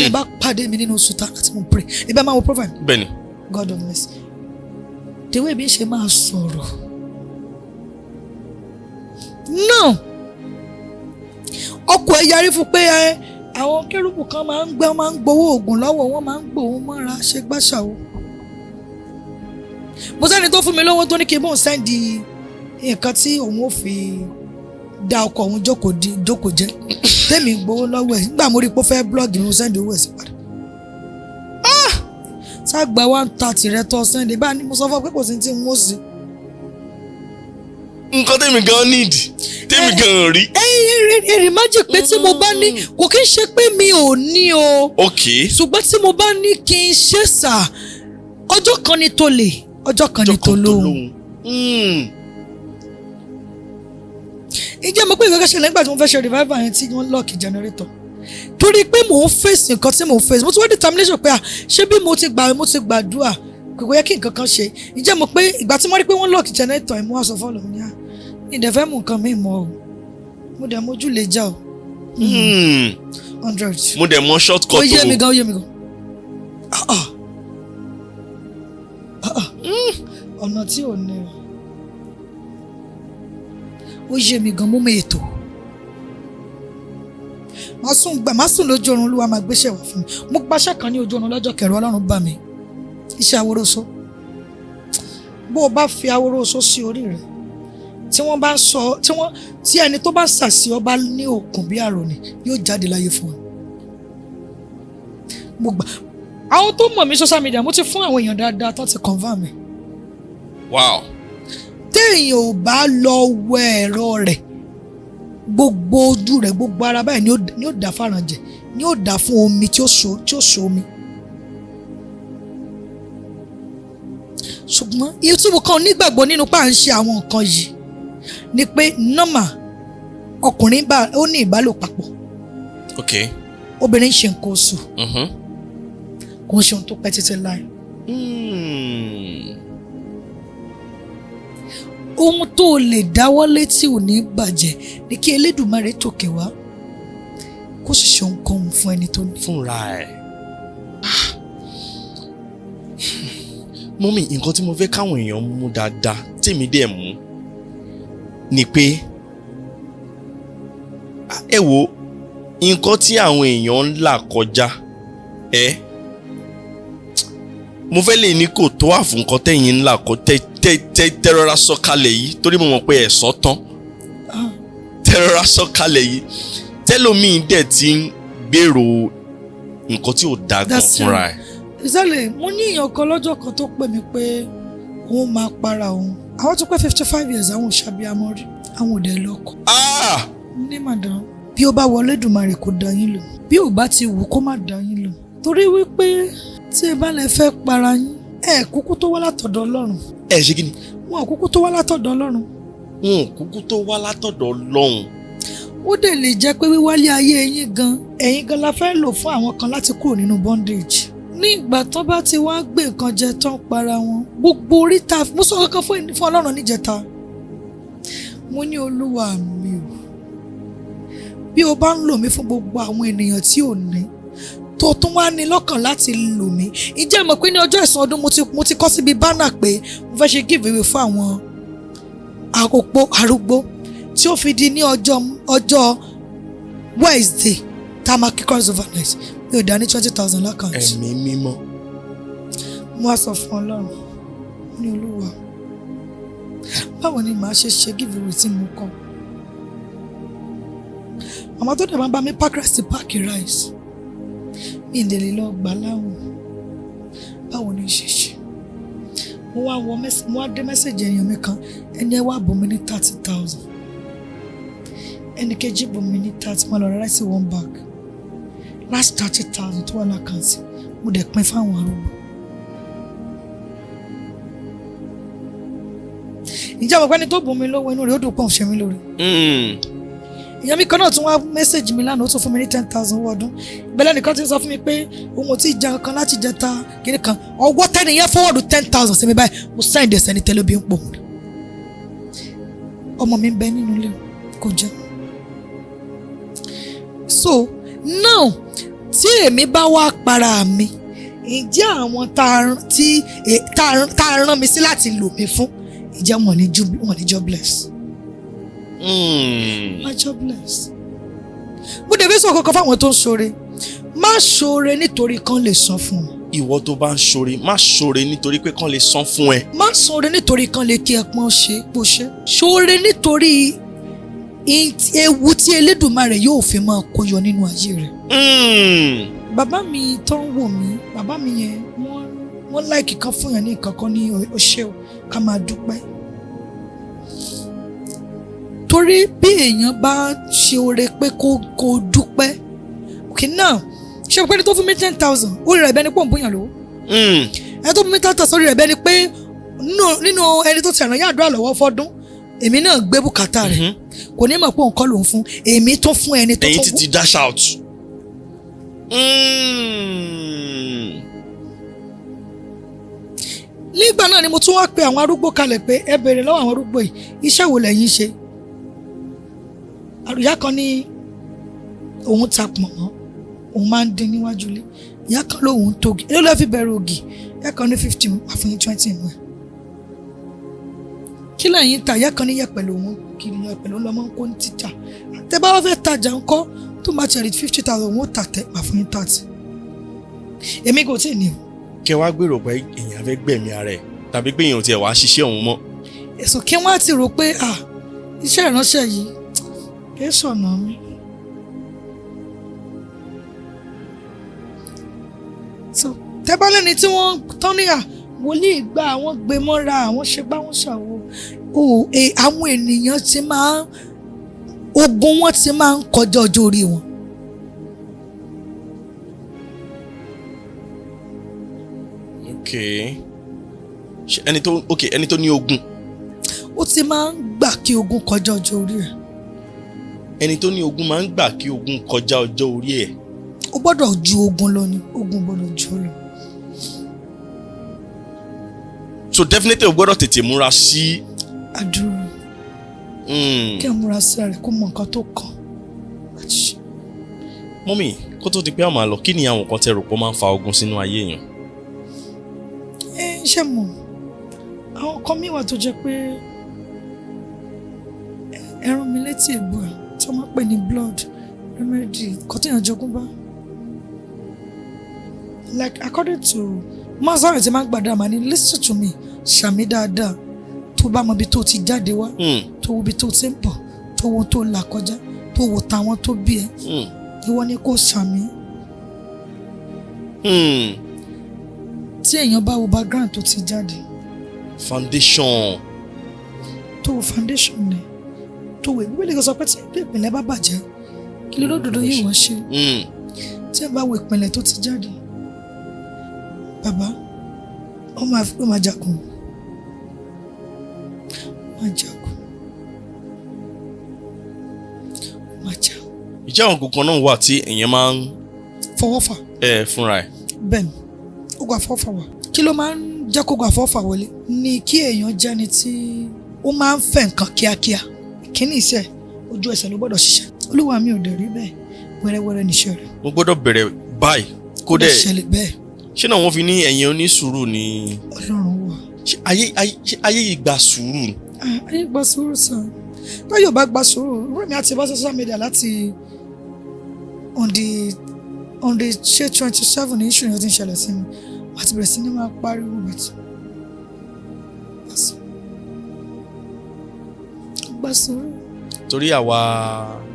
ẹ bá pàdé mi nínú oṣù tá láti mú pray ibẹ̀ máa wo profile bẹ́ẹ̀ni God of mercy the way bí ṣe máa sọ̀rọ̀ náà ọkọ̀ ẹ̀ yarí fún pé àwọn kérúbù kan máa ń gbowó oògùn lọ́wọ́ wọn máa ń gbowó mọ́ra ṣe gbàṣàwó mo sẹ́ni tó fún mi lówó tó ní kí n bóun sẹ́ndì nǹkan tí òun ò fi dá ọkọ̀ òun jókòó jẹ́ tẹ́mi gbowó lọ́wọ́ ẹ̀ nígbà mo rí pé ó fẹ́ blọ́ọ̀gì mi ó sẹ́ndì owó ẹ̀ sí padà. ságba 130 rẹ tọ́ sẹ́ndì bá ní mo sọ fún ọ pé kò sí tí mo sì. nǹkan tẹ́mi gan need tẹ́mi gan rí. èrè má jẹ́ pé tí mo bá ní kò kí n ṣe pé mi ò ní o. ok ṣùgbọ́n tí mo bá ní kí n ṣe sà ọjọ́ kan ni tó lè ọjọ́ kan ni tó lóhùn. ìjẹ́ mo pé ìgbàgbọ́ ṣẹlẹ̀ nígbà tí mo fẹ́ ṣe revival yẹn tí wọ́n lọ́ọ̀kì generator torí pé mò ń fèsì nǹkan tí mò ń fèsì mo ti wá determination pé ṣé bí mo ti gbàdúrà kò yẹ kí nǹkan kan ṣe ìjẹ́ mo pé ìgbà tí mo rí pé wọ́n lọ́ọ̀kì generator yẹn mo wá sọ fọ́ọ̀lù ní à ìdẹ̀fẹ́ mú nǹkan mi mọ́ o mo dẹ̀ mójú lè já o 100 mo dẹ̀ mọ short cut o ó yé mi gan ọ̀nà tí ò ní ó yé mi gan mú mi ètò má sùn lójú oorun olúwa máa gbéṣẹ́ wá fún mi mo gbaṣẹ́ kan ní ojú oorun lọ́jọ́ kẹrù ọlọ́run bá mi iṣẹ́ aworoso bó o bá fi aworoso sí orí rẹ̀ tí wọ́n bá ń sọ tí ẹni tó bá ń sàsí ọba ní òkun bí àròní yóò jáde láyé fún ọ mo gbà àwọn tó mọ̀ mí social media mo ti fún àwọn èèyàn dáadáa tó ti confirm mi. wow. téèyàn ò bá lọ wẹ ẹ̀rọ rẹ̀ gbogbo ojú rẹ̀ gbogbo ara báyìí ni ó dà fàrànjẹ ni ó dà fún omi tí ó so omi. ṣùgbọ́n YouTube kan nígbàgbọ́ nínú pa à ń ṣe àwọn nǹkan yìí ni pé normal ọkùnrin ó ní ìbálòpapọ̀ ok obìnrin ṣe nǹkan oṣù kò ń ṣe ohun tó pẹ́ títí láì. ohun tó lè dáwọ́lé tí ò ní bàjẹ́ ni kí Elédùmarè tòkè wá kó sì ṣe ohunkóhun fún ẹni tó ní. fúnra ẹ̀. mọ́mí nǹkan tí mo fẹ́ káwọn èèyàn mú dáadáa tèmi dẹ̀ mú ni pé ẹ wo nǹkan tí àwọn èèyàn ń là kọjá mo fẹ́ lè ní kò tó àfún nǹkan tẹ̀yìn ńlá kó tẹ́rọra sọ̀kalẹ̀ yìí torí mo mọ̀ pé ẹ̀ sọ tán tẹ́rọra sọ̀kalẹ̀ yìí tẹ́lómìn dẹ̀ ti ń gbèrò nǹkan tí ò dáa gan fúnra ẹ̀. ìsàlẹ̀ mo ní èèyàn kan lọ́jọ́ kan tó pè mí pé òun máa para òun àwọn tó pé 55 years àwọn òṣàbíamọ rí àwọn òde lọ́kọ. ní madam bí ó bá wọlé Èdùmàrè kó dá yín lò bí ò bá ti wù kó má dá yín lò torí wípé tí ẹ bá lè fẹ́ para yín kúkú tó wá látọ̀dọ̀ Ọlọ́run. ṣé kí ni. wọn kúkú tó wá látọ̀dọ̀ Ọlọ́run. kúkú tó wá látọ̀dọ̀ Ọlọ́run. ó dẹ̀ lè jẹ́ pé wíwálé ayé ẹ̀yin gan la fẹ́ lò fún àwọn kan láti kúrò nínú bondage. ní ìgbà tó bá ti wá gbé nǹkan jẹ tán para wọn gbogbo oríta mo sọ kankan fún Ọlọ́run níjẹta mo ní Olúwa mi o bí o bá ń lò mí fún gbogbo àwọn ènìyàn tí ò ní tó tún wá ní lọ́kàn láti lò mí ìjẹ́ mọ̀ pé ní ọjọ́ ìsìn ọdún mo ti kọ́ síbi bánà pé mo fẹ́ ṣe give away fún àwọn arúgbó tí ó fi di ní ọjọ́ Wednesday tá a máa kí cross over night mi ò dá ní 20,000 lákàntì. ẹ̀mí mímọ́. mo wá sọ fún Ọlọ́run ní Olúwa báwo ni màá ṣe give away tí mo kọ́ àmọ́ tó dẹ̀ máa bá mi pack rice páàkì rice mi ì lè lọ gbà láwùn báwo ni ṣe mo wá dé mẹ́sẹ̀jì èèyàn mi kan ẹni ẹ wá bò mí ní 30,000 ẹni kejì bò mí ní 30 mo lọ rà rice 1 bag last 30,000 tó wà lákàntì mo dẹ̀ pín fáwọn arúgbó. Ǹjẹ́ àwọn ọ̀gbẹ́ni tó bùn mi lówó inú rẹ̀ ó dùn pọ̀ ṣe mí lórí. Ìyá mi kan náà tún wá mẹ́sẹ̀jì mi lánàá ó tún fún mi ní 10,000 owó ọdún. Ìbẹ̀lẹ̀ nìkan ti sọ fún mi pé òun ò tí ì jẹun kan láti jẹta kíní kan. Ọwọ́ tẹ́ni yẹn fọwọ́dù 10,000 sí mi báyìí mo sáìn dẹ̀sẹ̀ ní tẹ́lẹ̀ bí ń pò. Ọmọ mi ń bẹ nínú ilé kò jẹun. So now tí èmi bá wá para mi, ǹjẹ́ àwọn tá a rán mi sí láti lò mí fún, ǹjẹ́ wọ́n ní jobless? Má jobless. Mo dẹ̀ fẹ́ sọ kankan fáwọn tó ń ṣoore. Má ṣoore nítorí kan lè san fún ọ. Ìwọ tó bá ń ṣoore, má ṣoore nítorí pé kan lè san fún ẹ. Má ṣoore nítorí kan lè kí ẹ pọ́n ṣe pò ṣe. Ṣoore nítorí ewu tí Elédùmarè yóò fi máa kó yọ nínú ayé rẹ̀. Bàbá mi tó ń wò mí, bàbá mi yẹn wọ́n láìkì kan fún yàn ní nǹkan kan ní oṣẹ́ o ká máa dúpẹ́. Torí bí èèyàn bá ṣe oore pé kó dúpẹ́, okay now ṣé pé ní tó fún mi 10,000 orí rẹ̀ bẹ́ẹ̀ ni pọ̀ ń bóyá lówó. Ẹni tó fún mi 10,000 orí rẹ̀ bẹ́ẹ̀ ni pé nínú ẹni tó ti ràn yá àdúrà lọ́wọ́ fọ́dún èmi náà gbé bùkátà rẹ̀ kò ní mọ̀ pé òun kọ́ lòun fún èmi tó fún ẹni tó tó wú. Ẹ̀yin ti dash out. Nígbà náà ni mo tún wá pe àwọn arúgbó kalẹ̀ pé ẹ béèrè lọ́wọ́ àwọn arúgbó yìí iṣẹ́ wo lẹ̀yin ṣe. Ìyá kan ní òun ta pọ̀nmọ́ òun máa ń dín níwájú ilé, ìyá kan lóun tógi èló ló fi bẹ̀rẹ̀ ògì, ìyá kan ní 50 àfihàn 20 nù ẹ̀. Kí lẹ́yìn ta ìyá kan ní yẹ̀pẹ̀ lòun kiri yẹ̀pẹ̀ ló lọ́mọ ń kó ní títà, tẹ bá wá fẹ́ tajà ńkọ́ tó máa ṣe 50,000 òun ó tà tẹ́ àfihàn 30. Èmi kò tí ì ní o. Kẹ wá gbèrò pé èèyàn fẹ́ gbẹ̀mí ara ẹ̀ tàbí pé èèyàn tiẹ̀ wá ṣiṣẹ́ òun mọ́. Èso kí wọ́n á ti rò pé iṣẹ́ ìránṣẹ́ yìí kì í sọ̀nà mi. So tẹ́bá lẹ́ni tí wọ́n tán ní wòlíì gba àwọn gbé mọ́ra àwọn ṣe bá wọn ṣàwò àwọn ènìyàn ti máa ogun wọn ti máa ń kọjá ọjọ́ orí wọn. Ẹni tó ní ogun. Ó ti máa ń gbà kí ogun kọjá ọjọ́ orí ẹ̀. Ẹni tó ní ogun máa ń gbà kí ogun kọjá ọjọ́ orí ẹ̀. Ó gbọ́dọ̀ ju ogun lọ ni, ogun gbọ́dọ̀ ju lọ. So definitely o gbọ́dọ̀ tètè múra sí. Àdúrà. Kí ẹ múra sí rẹ̀ kó mọ nǹkan tó kàn láti ṣe. Mọ́mì, kó tó di pé a máa lọ, kí ni àwọn nǹkan tẹ́ rò pé máa ń fa ogun sínú ayé èèyàn? Ṣé mọ̀, àwọn kan mí wà tó jẹ́ pé ẹran mi létí ègbò ẹ̀ tí wọ́n máa ń pè ní blood remedy kò tí èèyàn jogún bá. Like according to mazari tí máa ń gbàdá màá ní listen to me ṣàmì dáadáa tó bá mọ ibi tó ti jáde wá tó wo ibi tó ti ń bọ̀ tó wo tó là kọjá tó wo tàwọn tó bí ẹ ìwọ ni kò ṣàmì. Tí èèyàn bá wo background tó ti jáde. Foundation. Tó wo foundation ni tó wo ìbílẹ̀ kan sọ pé tí ìpìlẹ̀ bá bàjẹ́ kí ló lódodo yìí wọ́n ṣe. Tí ẹ bá wo ìpìlẹ̀ tó ti jáde bàbá ó máa jagun. Ìjẹ́ àwọn kankan náà wà tí èèyàn máa ń fọwọ́ fà. Fúnra ẹ̀. Bẹ́ẹ̀ni ogun àfọwọ́fà wà. Kí ló máa ń jẹ́ kó ogun àfọwọ́fà wọlé? Ni kí èèyàn jẹ́ni tí ó máa ń fẹ́ nǹkan kíákíá. Kíní iṣẹ́ ojú ẹsẹ̀ ló gbọ́dọ̀ ṣiṣẹ́. Olúwa mi ò dẹ̀ rí bẹ́ẹ̀ wẹ́rẹ́wẹ́rẹ́ níṣẹ́ rẹ̀. Mo gbọ́dọ̀ bẹ̀rẹ̀ báyìí kó dẹ̀ ṣẹlẹ̀ bẹ́ẹ̀. Ṣé náà wọ́n fi ní ẹ̀yin onísùúrù ni? Ọlọ́run wà. Ayé yìí gba sùúrù. Ayé gba sùúrù sàn. Báyọ̀ bá gba sùúrù rẹ́mi àti bá social media láti on the ṣe 27 ní ìṣúná tí ń ṣẹlẹ̀ sí mi àti bẹ̀rẹ̀ sí ní máa pariwo bẹ̀tù. Gba sùúrù. Torí àwa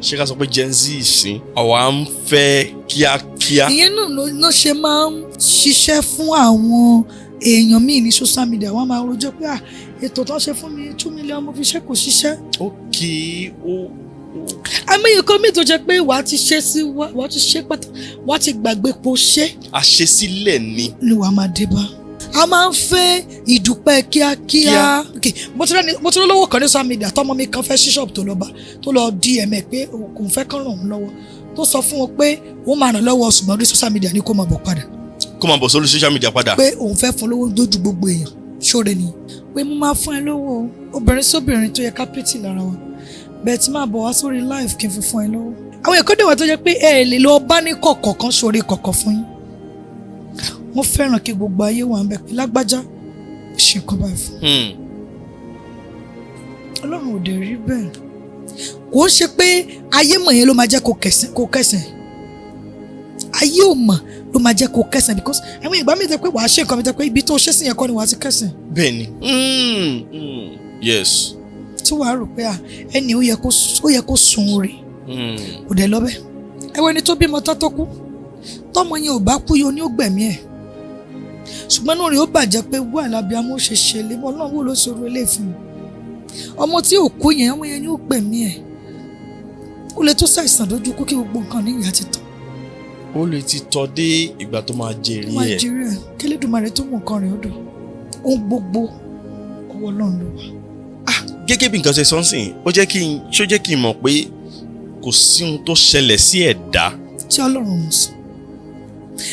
ṣé ká sọ pé Gen Z ìsìn àwa ń fẹ́ kíákíá. Ìyẹn náà ló ṣe máa ń ṣiṣẹ́ fún àwọn èèyàn míì ní social media. Wọ́n máa rojọ́ pé ètò tó ṣe fún mi 2 million mo fi ṣe kò ṣiṣẹ́. Okay, àmọ́ kan mi tó jẹ́ pé wàá ti ṣe sí wàá ti ṣe pátá wàá ti gbàgbé po ṣe. àṣesílẹ̀ ni. ni wàá máa dé bá. a máa ń fẹ́ ìdúpẹ́ kíákíá. mo ti rí lọ́wọ́ kan ní social media tọ́mọ mi kan fẹ́ ṣí ṣọ́ọ̀bù tó lọ DM ẹ̀ pé kò fẹ́ kán ràn òun lọ́wọ́ tó sọ fún wọn pé òun máa ràn lọ́wọ́ ṣùgbọ́n orí social media ni kó máa bọ̀ padà. kó máa bọ̀ sórí social media padà. pé òun fẹ́ fún lówó dójú gbogbo èèyàn ṣóre ni pé mo máa fún ẹ lówó obìnrin sóbìnrin tó yẹ ká pìtì lára wa bẹ́ẹ̀ tí máa bọ̀ wá sórí live kí n fi fún ẹ lówó. àwọn èèyàn kọ́dẹ̀ wà tó jẹ́ pé ẹ lè lọ bá ní kọ̀kọ̀ kan sórí kọ̀kọ̀ fún yín. wọ́n fẹ́ràn kí gbogbo ayé wà ń bẹ̀ pé lágbájá ṣe nǹkan báyìí fún. Ọlọ́run ò dẹ̀ rí bẹ́ẹ̀. Kò ń ṣe pé ayé mọ̀ yẹn ló máa jẹ́ kó kẹsàn. Ayé ò mọ̀ ló máa jẹ́ kó kẹsàn because àwọn ìgbà mi tẹ́ pé wàá ṣe nǹkan mi tẹ́ pé ibi tó ṣe sí yẹn kọ́ ni wàá ti kẹsàn. Bẹ́ẹ̀ni. Yes. Tí wàá rò pé ẹni ó yẹ kó sun oore. Kò dẹ̀ lọ́bẹ̀. Ẹ wo ẹni tó bímọ tó kú. Tọ́mọ yẹn ò bá kú yóò ní ó gbẹ̀mí ẹ̀. Ṣùgbọ́n náà rè ó bàjẹ́ pé wà lábẹ́ amó ṣe ṣe lé bọ́ náà wò ló ṣòro ilé fún mi. Ọmọ tí ò kú yẹn ọmọ yẹn ní ó gbẹ̀mí ẹ̀. Ó lè tó ṣàìsàn lójú kú kí gbogbo nǹkan ní ìyá ti tán. Ó lè ti tọ́ dé ìgbà tó máa jèrè ẹ̀. Máa jèrè ẹ̀ k'Elédùmarè tó mú nǹkan rẹ̀ ó dùn. Ohun gbogbo ọwọ́ Ọlọ́run ló wà. Gẹ́gẹ́ bí nǹkan ṣe sọ́nsìn ó jẹ́ kí n mọ̀ pé kò sí ohun tó ṣẹlẹ̀ sí ẹ̀dá tí Ọlọ́run mú sí.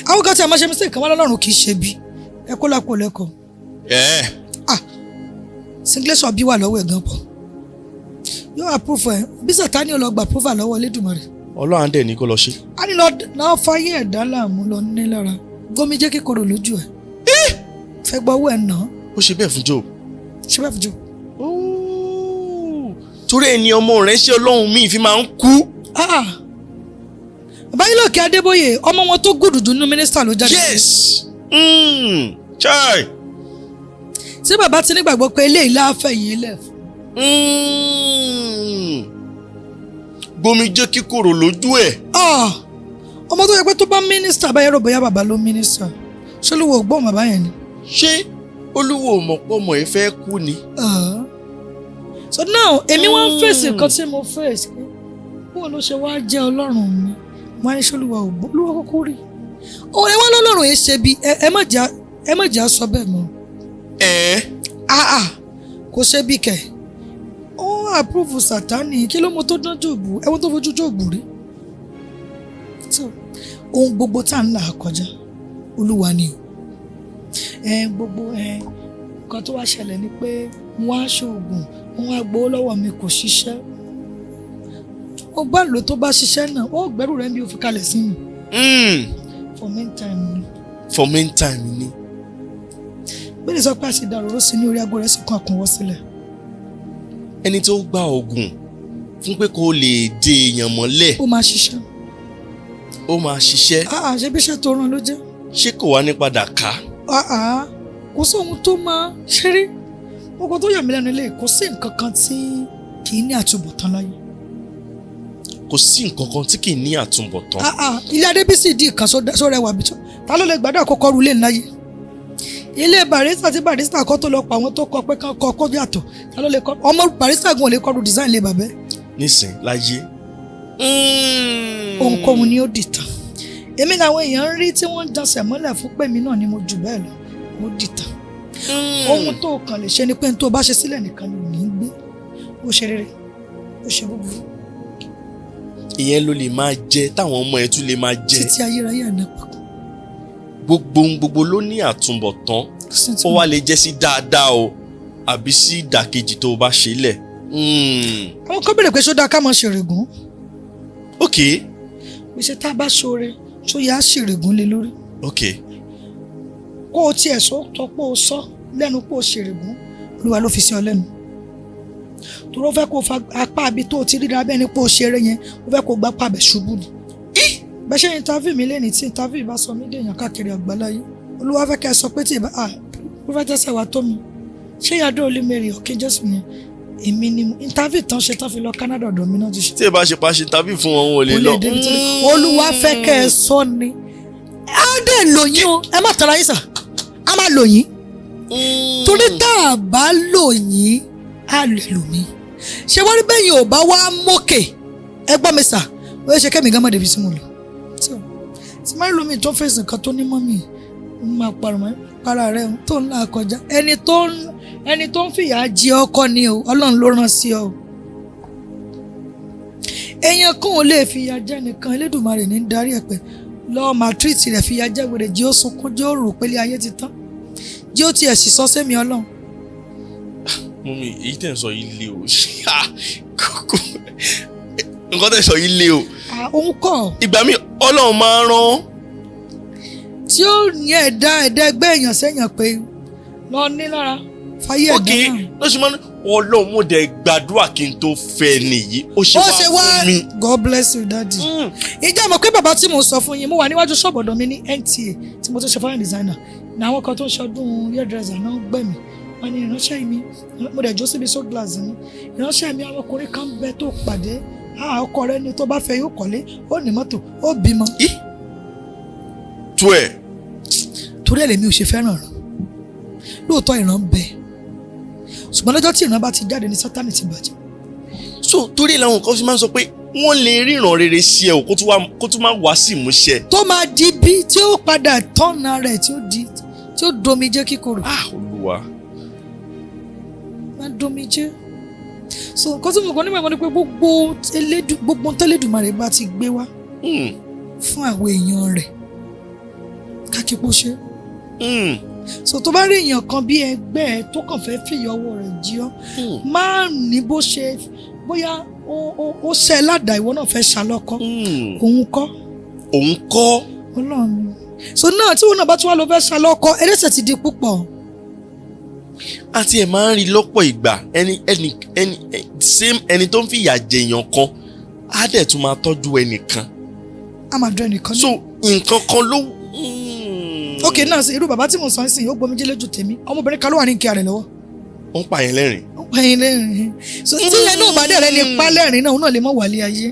Àwọn kan tí a máa ṣe mistake kan wá lọ́rùn kì í ṣe bí ẹ kó lápò lẹ́kọ̀ọ́. Singlation bí wà lọ́wọ́ ẹ̀ gan pọ̀. Yóò approve ẹ̀ bí Sátánì ò lọ gba approval lọ́wọ́ Elédùmarè. Ọlọ́run dẹ̀ ní kó lọ ṣe. A ní lọ fáyé ẹ̀dá láàmú lọ ní lára. Gómi jẹ́ kíkorò lójú ẹ̀. Fẹ́ gbọ́ owó ẹ̀ nà. Ó ṣe bẹ́ẹ̀ fún Job. Ṣé bẹ́ẹ̀ fún Job? Torí ẹni ọmọ rẹ̀ ṣe Ọlọ́run míì fi máa ń kú. Báyìlọ́kẹ́ Adébóyè ọmọ wọn tó gùdùdù nínú mínísítà ló jáde. Yes. Chai. Ṣé bàbá ti nígbàgbọ́ pé eléyìí láàfẹ́ yìí lẹ̀ fún? Gbomi jẹ́ kíkorò lójú ẹ̀. Ọmọ tó yẹ pé tó bá mínísítà báyẹ̀ rò bóyá bàbá ló mínísítà. Ṣé olúwo ò gbọ́ bàbá yẹn ni? Ṣé olúwo ò mọ̀ pé ọmọ ẹ̀ fẹ́ kú ni? So now èmi wá ń fèsì nǹkan tí mo fèsì pé bó ló ṣe wá jẹ́ Ọlọ́run mi wọ́n á ní ṣolúwa ò gbọ́ olúwa kúkú rí. Ẹ wá lọ́lọ́run yìí ṣe bí ẹ má jà sọ bẹ́ẹ̀ mọ́. Kò ṣe bí kẹ̀. Ó approve Sátánì kí ló mọ tó dán Jóòbù ẹwọ́n tó fojú Jóòbù rí. Ohun gbogbo tá à ń là kọjá Olúwa ni. Gbogbo nǹkan tó wá ṣẹlẹ̀ ni pé wọ́n á ṣoògùn wọ́n á gbowó lọ́wọ́ mi kò ṣiṣẹ́. Ó bá lò tó bá ṣiṣẹ́ náà ó gbẹ́rù rẹ̀ bí ó fi kalẹ̀ sí mi. For meantime ni. Bẹ́ẹ̀ni sọ pé àṣìdàrúró sí ní orí aago rẹ̀ sì kún àkúnwọ́ sílẹ̀. Ẹni tó gba oògùn fún pé kó lè de èèyàn mọ́lẹ̀. Ó máa ṣiṣẹ́. Ṣé bí iṣẹ́ tó rán ló jẹ́? Ṣé kò wá ní padà ká? Kò sí ohun tó máa ṣeré. Gbogbo tó yà mí lẹ́nu ilé kò sí nǹkan kan tí kì í ní àtúbọ̀tán láyé. Kò sí nǹkan kan tí kì í ní àtúbọ̀tán. Ilé Adébísì di ìkan sórẹwà bìtọ́. Ta ló lè gbàdúrà kọ́kọ́ ru ilé ńláyé? Ilé barista tí barista kọ́ tó lọ pa àwọn tó kọ pé kán kọ́ kó yàtọ̀. Ta ló lè kọ́? Ọmọ barista gun ò lè kọ́ru design lé bàbẹ́. Nísìn láyé. Ohunkóhun ni ó dìtàn. Èmi làwọn èèyàn ń rí tí wọ́n ń dasẹ̀ mọ́lẹ̀ fún pé mi náà ni mo jù bẹ́ẹ̀ lọ. Ó dìtàn. Ohun tó kàn lè ṣe ni pé tó bá ṣe sílẹ̀ nìkan ni ò ní gbé. Ó ṣe rere, ó ṣe búburú. Ìyẹn ló lè máa jẹ táwọn ọmọ ẹ̀ tún lè máa jẹ. Títí ayérayé ànápọ̀. Gbogbo ló ní àtúbọ̀tán. Ó wá lè jẹ́ sí dáadáa o àbí sí ìdàkejì tó o bá ṣe lẹ̀. Àwọn kan bèrè pé ṣó dáa ká máa ṣèrègùn. Ok. Pé ṣe tá a bá ṣoore ṣó yá ṣèrègùn lé lórí. Ok. Kó o tiẹ̀ sọ tọpọ̀ o sọ lẹ́nu pé o ṣèrègùn Olúwa ló fi sí ọ lẹ́nu. Torí ó fẹ́ kó o fa apá àbí tó o ti ríra bẹ́ẹ̀ ni pé o ṣeré yẹn ó fẹ́ kó o gbá pàbẹ̀ ṣubú ni. Bẹ́ẹ̀ ṣe interview mi lẹ́ni tí interview bá sọ mí dèèyàn káàkiri àgbáláyé Olúwa fẹ́ kẹ́ ẹ sọ pé tí Prophetess Ewatomi ṣé ìyàdó Olúmẹ̀rì ọ̀kẹ́ Jésù yẹn èmi ni interview tán ṣe tán fi lọ Canada ọ̀dọ̀ mi náà ti ṣe. Tí ẹ bá ṣe pa ṣe interview fún wọn ò lè lọ. Olúwa fẹ́ kẹ́ ẹ sọ ni. Á dẹ̀ lòyìn o ẹ má tara yín sà á má lòyìn. Torí tá a bá lòyìn á lè lò mí. Ṣé wọ́n rí bẹ́yìn ò bá wá mókè ẹ gbọ́ mi sà ó yẹ ṣe kẹ́mi gán mọ́ débi sí mo lọ tí máa ń lo mi tó fèsì kan tó ní mọ́ mi máa para rẹ̀ tó ń là kọjá ẹni tó ń fìyà jẹ ọkọ ni o Ọlọ́run ló rán sí ọ. èèyàn kan ò lè fìyà jẹ nìkan Elédùmarè ní darí ẹ̀ pé lọ́ọ́ máa tírìtì rẹ̀ fìyà jẹ wèrè jí ó sunkún jí ó rò pé ilé ayé ti tán jí ó tiẹ̀ sì sọ sẹ́mi Ọlọ́run. Mummy, èyí tẹ̀ ń sọ yìí lé o nǹkan tẹ̀ ń sọ yìí lé o. òun kọ́. ìgbà mi Ọlọ́run máa ń rán. tí ó ní ẹ̀dá ẹgbẹ́ èèyàn sẹ́yìn pé lọ ní lára fàyè ẹ̀dá náà. ok lọ́sùn máa ń Ọlọ́run mo dẹ̀ gbàdúrà kí n tó fẹ́ nìyí ó ṣe wá fún mi. God bless you daddy. ìjà mọ̀ pé bàbá tí mo sọ fún yín mo wà níwájú ṣọ́ọ̀bù ọ̀dọ̀ mi ní NTA tí mo tún ṣe fashion designer ní àwọn kan tó ń ṣọdún hairdresser náà gbẹ̀mí wọn ni ìránṣẹ́ mi mo dẹ̀ jó síbi soap glass mi ìránṣẹ́ mi àwọn ọkùnrin kan bẹ tó pàdé ọkọ rẹ ni tó bá fẹ́ yóò kọ́lé ó ní mọ́tò ó bímọ. tó ẹ̀. torí ẹ̀ lèmi ò ṣe fẹ́ràn rẹ̀ lóòótọ́ ìran ń bẹ ṣùgbọ́n lọ́jọ́ tí ìran bá ti jáde ní Sátánì ti bàjẹ́. so torí ẹ̀ làwọn kan fi máa ń sọ pé wọ́n lè ríran rere sí ẹ o kó tún máa wá sí ìmúṣẹ. tó máa di bí tí ó padà tọ́nà rẹ̀ tí ó domi jẹ́ kíkorò. Olúwa. máa domi jẹ́ so nǹkan tí mo kàn nígbà wọn ni pé gbogbo tẹ́lẹ̀dùmarè bá ti gbé wá fún àwọn èèyàn rẹ̀ kákípò ṣe. so tó bá rí èèyàn kan bí ẹgbẹ́ ẹ tó kàn fẹ́ fìyà ọwọ́ rẹ̀ jí ọ́ máa ní bó ṣe bóyá ó ṣe ẹ ládàá ìwọ náà fẹ́ ṣàlọ́kọ́ òun kọ́ Ọlọ́run so náà tí wọn náà bá tún wá lọ fẹ́ ṣàlọ́kọ́ ẹlẹ́ṣẹ̀ ti di púpọ̀. àti ẹ̀ máa ń rí lọ́pọ̀ ìgbà ẹni tó ń fìyà jẹ̀yàn kan á dẹ̀ tún máa tọ́jú ẹnìkan. a máa dún ẹnìkan ní. so nǹkan kan ló. ok náà sí irú bàbá tí mo sọ ń sìn ó gbomi jẹ́ lójú tèmi ọmọbìnrin kan ló wà ní ìkíyà rẹ̀ lọ́wọ́. ó ń pa yẹn lẹ́rìn. so tí yẹn náà bá dẹ̀ rẹ ní pa lẹ́rìn náà òun náà lè mọ̀ wálé ayé.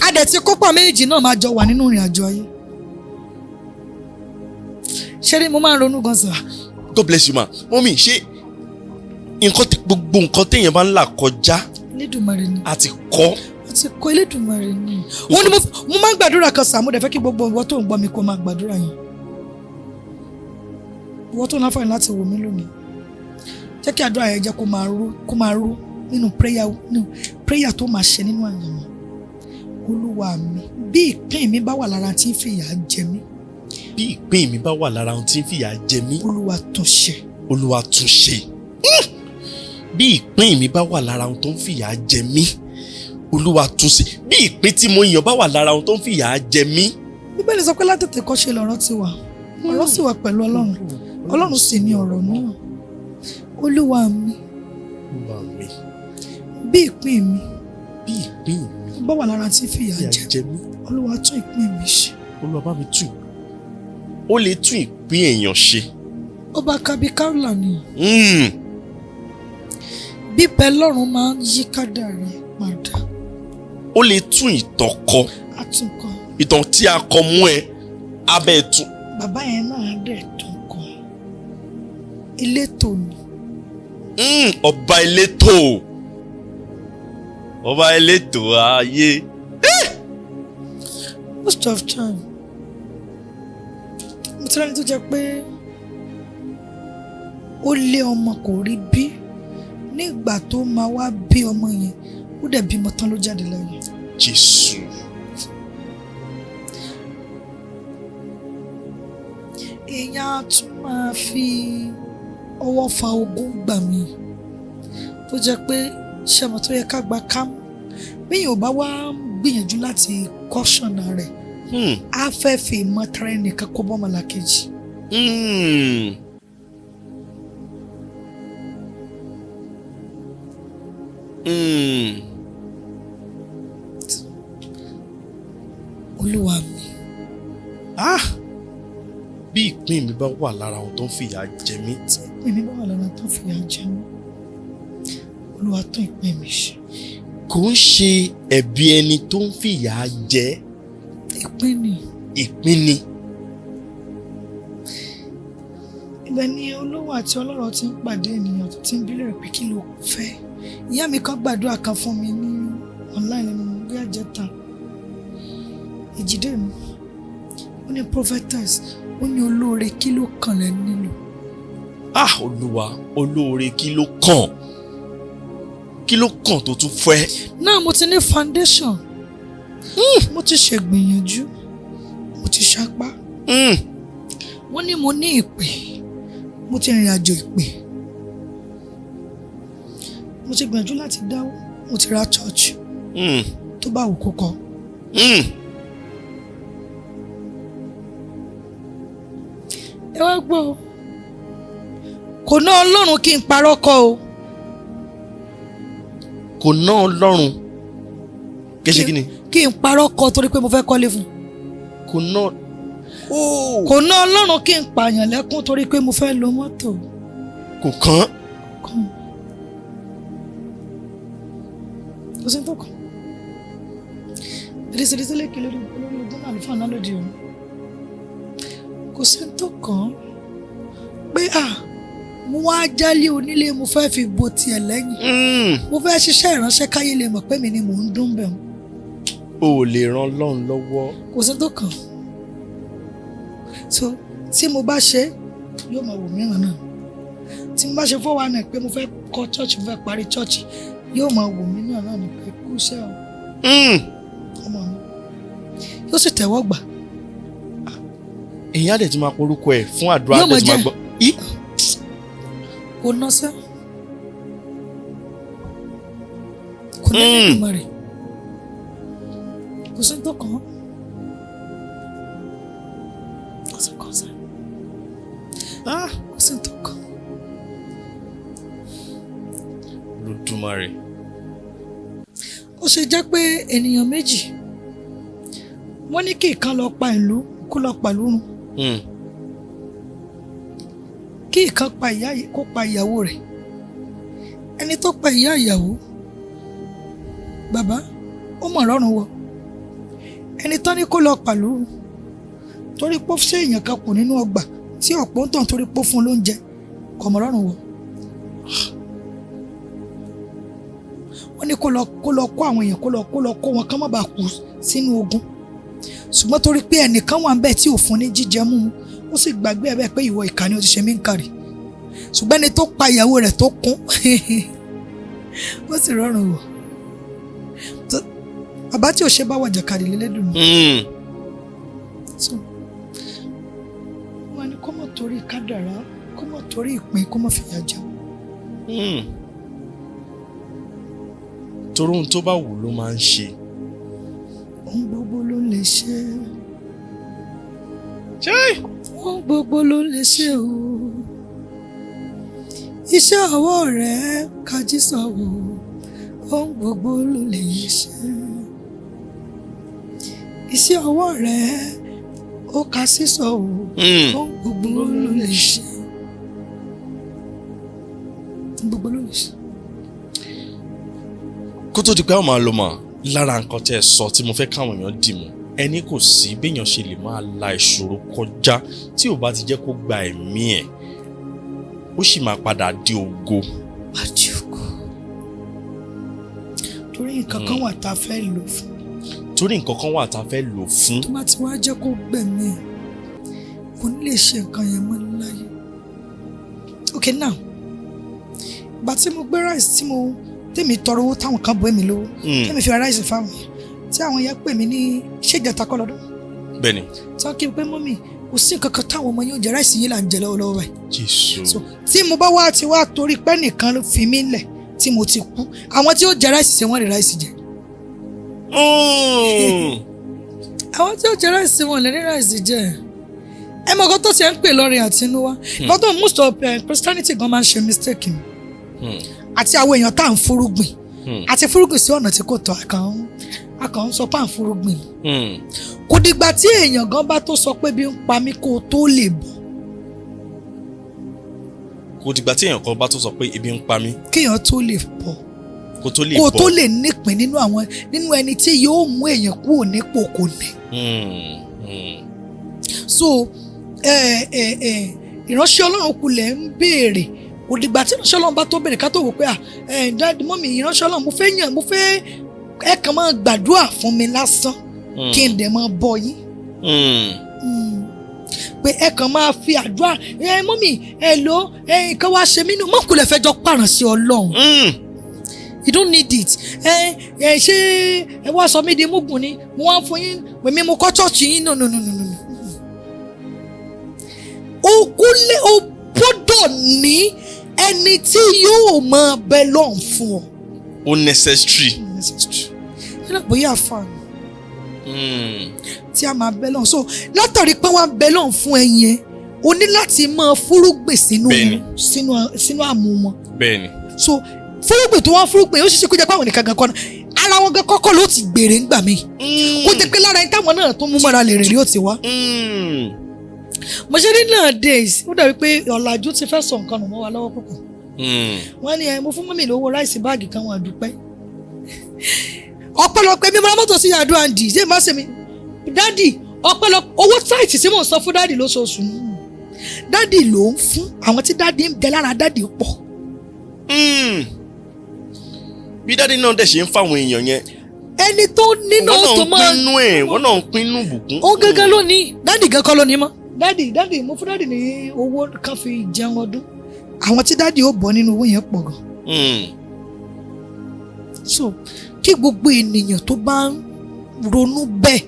a dẹ̀ ti kópa méjì náà máa jọ wà nínú ìrìn àjò ayé. ṣé rí mo máa ń ronú gan sà. God bless you ma mọ́mí ṣé gbogbo nǹkan téèyàn bá ń là kọjá. Elédùmarè ni. àti kọ́ Elédùmarè ni. wọ́n ní mo máa ń gbàdúrà kan sà mo dẹ̀ fẹ́ kí gbogbo ìwọ tó ń gbọ́ mi kó máa gbàdúrà yẹn. ìwọ tó ń láǹfààní láti wò mí lónìí jẹ́ kí àdúrà yẹn jẹ́ kó máa rú nínú prayer tó máa ṣe nínú àyàn mi. Olúwa mi bí ìpín mi bá wà lára tí ń fìyà jẹ mí. bí ìpín mi bá wà lára ohun tí ń fìyà jẹ mí. Olúwa tún ṣe. Olúwa tún ṣe. bí ìpín mi bá wà lára ohun tó ń fìyà jẹ mí. Olúwa tún ṣe. bí ìpín tí mo yàn bá wà lára ohun tó ń fìyà jẹ mí. Bíbélì sọ pé látètè kọ́ ṣe lọ̀rọ̀ ti wà ọ̀rọ̀ sì wà pẹ̀lú Ọlọ́run Ọlọ́run sì ni ọ̀rọ̀ náà. Olúwa mi bí ìpín mi bá wà lára tí ń fìyà jẹ mí. Olúwa tún ìpín mi ṣe. Olúwa bá mi tún. Ó lè tún ìpín èèyàn ṣe. Ọba kábíkárùlà ni. Bíbẹ lọ́run máa ń yí kádàrá padà. Ó lè tún ìtàn kọ. Àtúnkọ. Ìtàn tí a kọ mú ẹ abẹ́ tún. Bàbá yẹn náà dẹ̀ tún kọ. Elétò ni. Ọba elétò. Ọba elétò ayé. Most of time mo ti rẹ́ni tó jẹ́ pé ó lé ọmọ kò rí bí nígbà tó máa wá bí ọmọ yẹn ó dẹ̀ bímọ tán ló jáde lẹ́yìn. Jésù. èèyàn tún máa fi ọwọ́ fa ogún gbà mí tó jẹ́ pé ṣẹ́mọ̀ tó yẹ ká gba kámú bíyàn ò bá wá gbìyànjú láti kọ́ṣọ̀nà rẹ̀ á fẹ́ fi ìmọ̀ tara ẹnìkan kó bọ́mọ làkejì. Olúwa mi. bí ìpín mi bá wà lára ohun tó ń fìyà jẹ mí. tí ìpín mi bá wà lára tó ń fìyà jẹ mí Olúwa tún ìpín mi ṣe. kò ń ṣe ẹ̀bi ẹni tó ń fìyà jẹ. ìpín ni. ìpín ni. ibẹ̀ ni olówó àti ọlọ́rọ̀ ti ń pàdé ènìyàn tó ti ń bí lérè pé kí ló fẹ́. Ìyá mi kan gbàdúrà kan fún mi ní online ní bí àjẹta ìjìdé mi. Ó ní prophetess, ó ní olóore kí ló kàn lẹ́ nílò. Olúwa, olóore kí ló kàn? Kí ló kàn tó tún fẹ́? Náà mo ti ní foundation. Mo ti ṣègbìyànjú. Mo ti ṣapá. Wọ́n ní mo ní ìpè. Mo ti rìnrìn àjò ìpè. Mo ti gbìyànjú láti dáwó. Mo ti ra church. Tó bá wù kó kọ́. Ẹ wá gbọ́ o. Kò ná Ọlọ́run kí n parọ́ kọ́ o. Kò ná Ọlọ́run. Kẹ́sẹ̀ kí ni? Kí n parọ́ kọ́ torí pé mo fẹ́ kọ́lé fún. Kò ná. Kò ná Ọlọ́run kí n pààyàn lẹ́kún torí pé mo fẹ́ lo mọ́tò. Kò kàn. Kò sí tó kàn. Ìrísí lékè lórí ọdún àlùfáà náà lòdì òun. Kò sí tó kàn. Pé mo wá jálé onílé mo fẹ́ fi bo tiẹ̀ lẹ́yìn. Mo fẹ́ ṣiṣẹ́ ìránṣẹ́ káyé lè mọ̀ pé mi ni mò ń dún bẹ̀. O ò lè ran Ọlọ́run lọ́wọ́. Kò sí tó kàn. So tí mo bá ṣe yóò máa wò mìíràn náà. Tí mo bá ṣe 419 pé mo fẹ́ kọ́ church, mo fẹ́ parí church, yóò máa wò mí náà ní pé kú iṣẹ́ o. Ọmọ mi yóò sì tẹ̀wọ́ gbà. Èyí á dẹ̀ ti máa porúkọ ẹ̀ fún àdúrà dẹ̀ ti máa gbọ́. Kò ná sẹ́. Kò ní ìgbìmọ̀ rẹ̀. Kò sí tó kàn án. Kò sí kàn sẹ́. Kò sí tó kàn. Olódùmarè. Ó ṣe jẹ́ pé ènìyàn méjì wọ́n ní kí ìkan lọ pa ìlú kó lọ pa lórun. Kí ìkan pa ìyá kó pa ìyàwó rẹ̀. Ẹni tó pa ìyá ìyàwó, bàbá ó mọ̀ rọrùn wọ. Ẹni tán ní kó lọ pa lórun torí pé ó ṣe èèyàn kan kù nínú ọgbà tí ọ̀pọ̀ ń tàn torí pé ó fún lóúnjẹ kò mọ̀ rọrùn wọ. Wọ́n ní kó lọ kó àwọn èèyàn kó lọ kó wọn kán má bàa kú sínú ogun. Ṣùgbọ́n torí pé ẹnìkan wà ń bẹ̀ tí ò fún ní jíjẹ mú ó sì gbàgbé ẹ̀ bẹ́ẹ̀ pé ìwọ ìkà ni ó ti ṣe mí ń kárì. Ṣùgbọ́n ẹni tó pa ìyàwó rẹ̀ tó kún ó sì rọrùn wọ̀. Bàbá tí ò ṣe bá wà jàkadì lélédùn ni. Wọ́n ní kó mọ̀ torí kádàrá, kó mọ̀ torí ìpín, kó mọ̀ fìyà jẹ. Torí ohun tó bá wù ló máa ń ṣe. Ohun gbogbo ló lè ṣe. Ohun gbogbo ló lè ṣe o. Iṣẹ́ ọwọ́ rẹ̀ kájí sọ̀wọ́. Ohun gbogbo ló lè ṣe. Iṣẹ́ ọwọ́ rẹ̀ ó ká sí sọ̀wọ́. Ohun gbogbo ló lè ṣe. Ohun gbogbo ló lè ṣe. Kó tó di pé àwọn máa lọ mà lára nǹkan tẹ́ ẹ sọ tí mo fẹ́ káwọn èèyàn dì mú. Ẹni kò sí béèyàn ṣe lè máa la ìṣòro kọjá tí ò bá ti jẹ́ kó gba ẹ̀mí ẹ̀. Ó sì máa padà di ògo. Àti ògo. Torí nǹkan kan wà tá a fẹ́ lò fún. Torí nǹkan kan wà tá a fẹ́ lò fún. Tó bá ti wá jẹ́ kó gbẹ̀mí ẹ̀, kò ní lè ṣe nǹkan yẹn mọ́ láyé. Okay now, ìgbà tí mo gbé ráìsì tèmi tọrọ owó táwọn kan bọ́ èmi lówó. Tèmi fi ra ráìsì fáwọn yẹn. Tí àwọn yẹn pè mí ní ṣèjẹta kọ́ lọ́dún. Bẹ́ẹ̀ni. Tí wọ́n kí n pé mọ́mì kò sí nǹkan kan táwọn ọmọ yóò jẹ ráìsì yìí là ń jẹ lọ́wọ́lọ́wọ́ báyìí. Jésù. So tí mo bá wá ti wá torí pé nìkan ló fi mí lẹ̀ tí mo ti kú, àwọn tí ó jẹ ráìsì ṣe wọ́n rí ráìsì jẹ. Àwọn tí ó jẹ ráìsì wọn lè rí ráìsì jẹ. Ẹ mọ̀ nǹkan tó ṣe ń pè lọ́rin àtinúwá. But most of Christianity gan máa ń ṣe mistake ni. Àti àwọn èèyàn tá à ń fúrúgbìn. Àti fúrúgbìn sí ọ̀nà tí kò tọ́ akàn ń sọ pé à ń fúrúgbìn. Kò dìgbà tí èèyàn gan bá tó sọ pé bí ń pa mí kó tó lè bọ̀. Kò dìgbà tí èèyàn kan bá tó sọ pé ebi ń pa mí. Kéèyàn tó lè bọ̀. Kó tó lè bọ̀. Kó tó lè nípìn nínú ẹni tí yóò mú èèyàn kúrò nípò kò ní. So ìránṣẹ́ Ọlọ́run kulẹ̀ ń béèrè òdìgbà tí ìránṣẹ́ Ọlọ́run bá tó béèrè ká tó wò pé dáàdì mọ́mì ìránṣẹ́ Ọlọ́run mo fẹ́ ẹ kàn máa gbàdúrà fún mi lásán kí n dẹ̀ máa bọ yín pé ẹ kàn máa fi àdúrà mọ́mì nǹkan wá ṣe mí nù mọ́ kulẹ̀ fẹ́ jọ pààrọ̀ sí Ọlọ́run. You don't need it. Ṣé ẹ wá sọ mí di mugun ni mo wá fún yín pèmí mo kọ́ chọ́ọ̀chì yín no. O gbọ́dọ̀ ní ẹni tí yóò máa bẹ lọ́hùn fún ọ. O necessary. Ẹ náà bóyá àfààní. Tí a máa bẹ lọ́hùn. So látàrí pé wọ́n á bẹ lọ́hùn fún ẹ yẹn o ní láti máa fúrúgbìn sínú àmú wọn. Bẹ́ẹ̀ni. So fúrúgbìn tó wá fúrúgbìn ó ṣeéṣe kó jẹ́ pé àwọn nìkan gan kọ́nà ara wọn gan kọ́kọ́ ló ti gbèrè ńgbà mí kó jẹ́ pé lára ẹni táwọn náà tó mú mọ́ra lè rìn rí ó ti wá. mo ṣe ní nowadays ó dàbí pé ọ̀làjú ti fẹ́ sọ nǹkan nù mọ́ wa lọ́wọ́ púpọ̀. wọ́n ní mo fún mọ́mì lówó ráìsì báàgì kan wọn àdúpẹ́ ọ̀pọ̀lọpọ̀ mi máa mọ́tò sí àdúrà ǹdí ṣé má ṣe mi dádì ọ̀pọ̀lọpọ̀ owó táìtì tí mò ń sọ fún dádì lóṣooṣù dádì ló ń fún àwọn tí dádì ń bẹ lára dádì pọ̀. Bí dádì náà dẹ̀ ṣe ń fáwọn èèyàn yẹn. Ẹni tó nínú tó máa wọ́n náà ń pinnu bùkún. Ó gángan lónìí dádì gan kọ́ lónìí mọ́. Dádì mo fún dádì ní owó kan fi jẹun ọdún. Àwọn tí dádì ó bọ̀ nínú owó yẹn pọ̀ gan. So kí gbogbo ènìyàn tó bá ń ronú bẹ́ẹ̀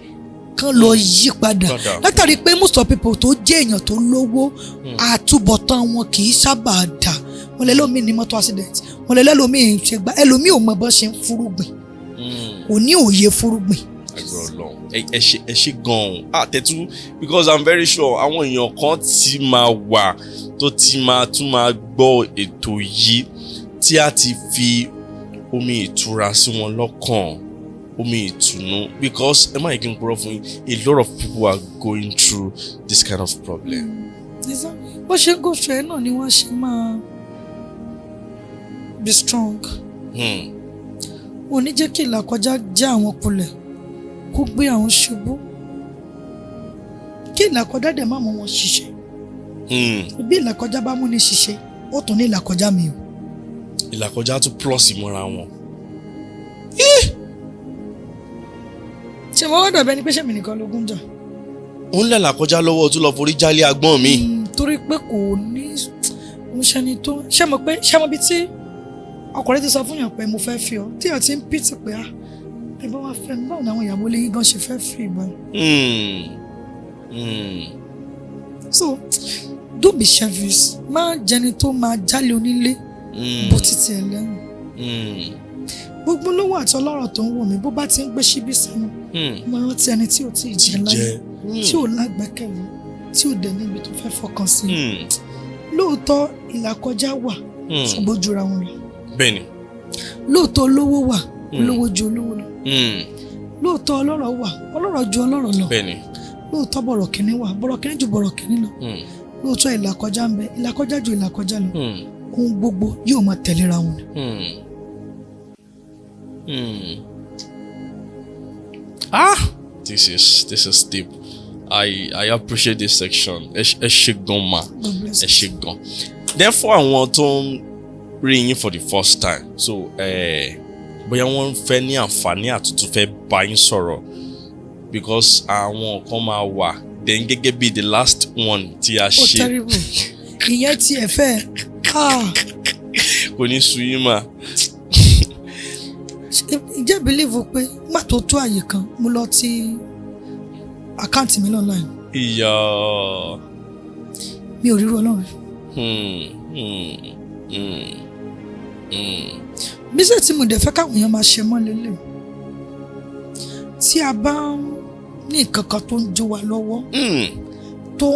kán lọ yí padà. Látàrí pé most of people tó jẹ́ èèyàn tó lówó àtúbọ̀tán wọn kì í sábà dà. Wọ́n lè lómi ní mọ́tò accident wọ́n lè lómi ṣe gbá ẹlòmí ò mọ bọ́ ṣe ń fúrúgbìn kò ní òye fúrúgbìn. ẹ ṣe gan-an àtẹ̀tú because I'm very sure àwọn èèyàn kan ti máa wà tó ti máa tún máa gbọ́ ètò yìí tí a ti fi omi ìtura sí wọn lọ́kàn omi ìtùnú because ẹ má yẹ kí n purọ́ fún yín a lot of people are going through this kind of problem. bó ṣe ń gòfẹ́ náà ni wọ́n ṣe máa be strong. Ó ní jẹ́ kí ìlàkọjá já àwọn kulẹ̀ kó gbé àwọn ṣubú kí ìlàkọjá dẹ̀ má mú wọn ṣiṣẹ́. Bí ìlàkọjá bá mú ní ṣiṣẹ́ ó tún ní ìlàkọjá mi o. Ìlàkọjá tún plus mọ́ra wọn. Ṣé mo wá dàbẹ́ ni pé ṣèmi nìkan lógún jà? Ó ń lẹ́làkọjá lọ́wọ́ tún lọ forí jálé agbọ́n mi. Torí pé kò ní mo ṣe ni tó ṣé mo bí tí ọkùnrin ti sọ fún yàn pé mo fẹ́ fi ọ tí yàn ti ń pìtì pé ẹ bá wá fẹ́ mi báwo ni àwọn ìyàwó lẹ́yìn gan ṣe fẹ́ fi ìbọn. So don't be selfish má jẹni tó máa jálè onílé bó títí ẹ lẹ́yìn. Gbogbo lówó àti ọlọ́rọ̀ tó ń wò mí bó bá ti ń gbé síbí sẹ́nu mo rántí ẹni tí ò tí ì jẹ láyé tí ò lágbẹ́kẹ̀lé tí ò dẹ̀ níbi tó fẹ́ fọkàn sí. Lóòótọ́ ìlàkọjá wà ṣùgbọ́n jura wọn lọ. Bẹ́ẹ̀ni. Lóòótọ́ olówó wà olówó ju olówó lọ. Lóòótọ́ ọlọ́rọ̀ wà ọlọ́rọ̀ ju ọlọ́rọ̀ lọ. Bẹ́ẹ̀ni. Lóòótọ́ bọ̀rọ̀kìnní wà bọ̀rọ̀kìnní ju bọ̀rọ̀kìnní lọ. Lóòótọ́ ìlàkọjá ń bẹ ìlàkọjá ju ìlàkọjá lọ. Ohun gbogbo yóò máa tẹ̀léra wọn. This is deep. I appreciate this section. Ẹ ṣé gan ma. Ẹ ṣé gan. Then for àwọn tó ń rí yín for the first time, so bóyá wọ́n fẹ́ ní àǹfààní àtúntò fẹ́ bá yín sọ̀rọ̀ because àwọn kan máa wà then gẹ́gẹ́ bí the last one tí a ṣe. Ó terrible. Ìyẹn tí ẹ fẹ́. Kò ní sú yín mà. Ǹjẹ́ believe pé má tó tó àyè kan mo lọ ti àkáǹtì mi online. Ìyá. Mi ò ríru Ọlọ́run. Bísẹ̀ tí mo dẹ̀ fẹ́ káwọn èèyàn máa ṣe mọ́ lélẹ̀. Tí a bá ní nǹkan kan tó ń jó wa lọ́wọ́ tó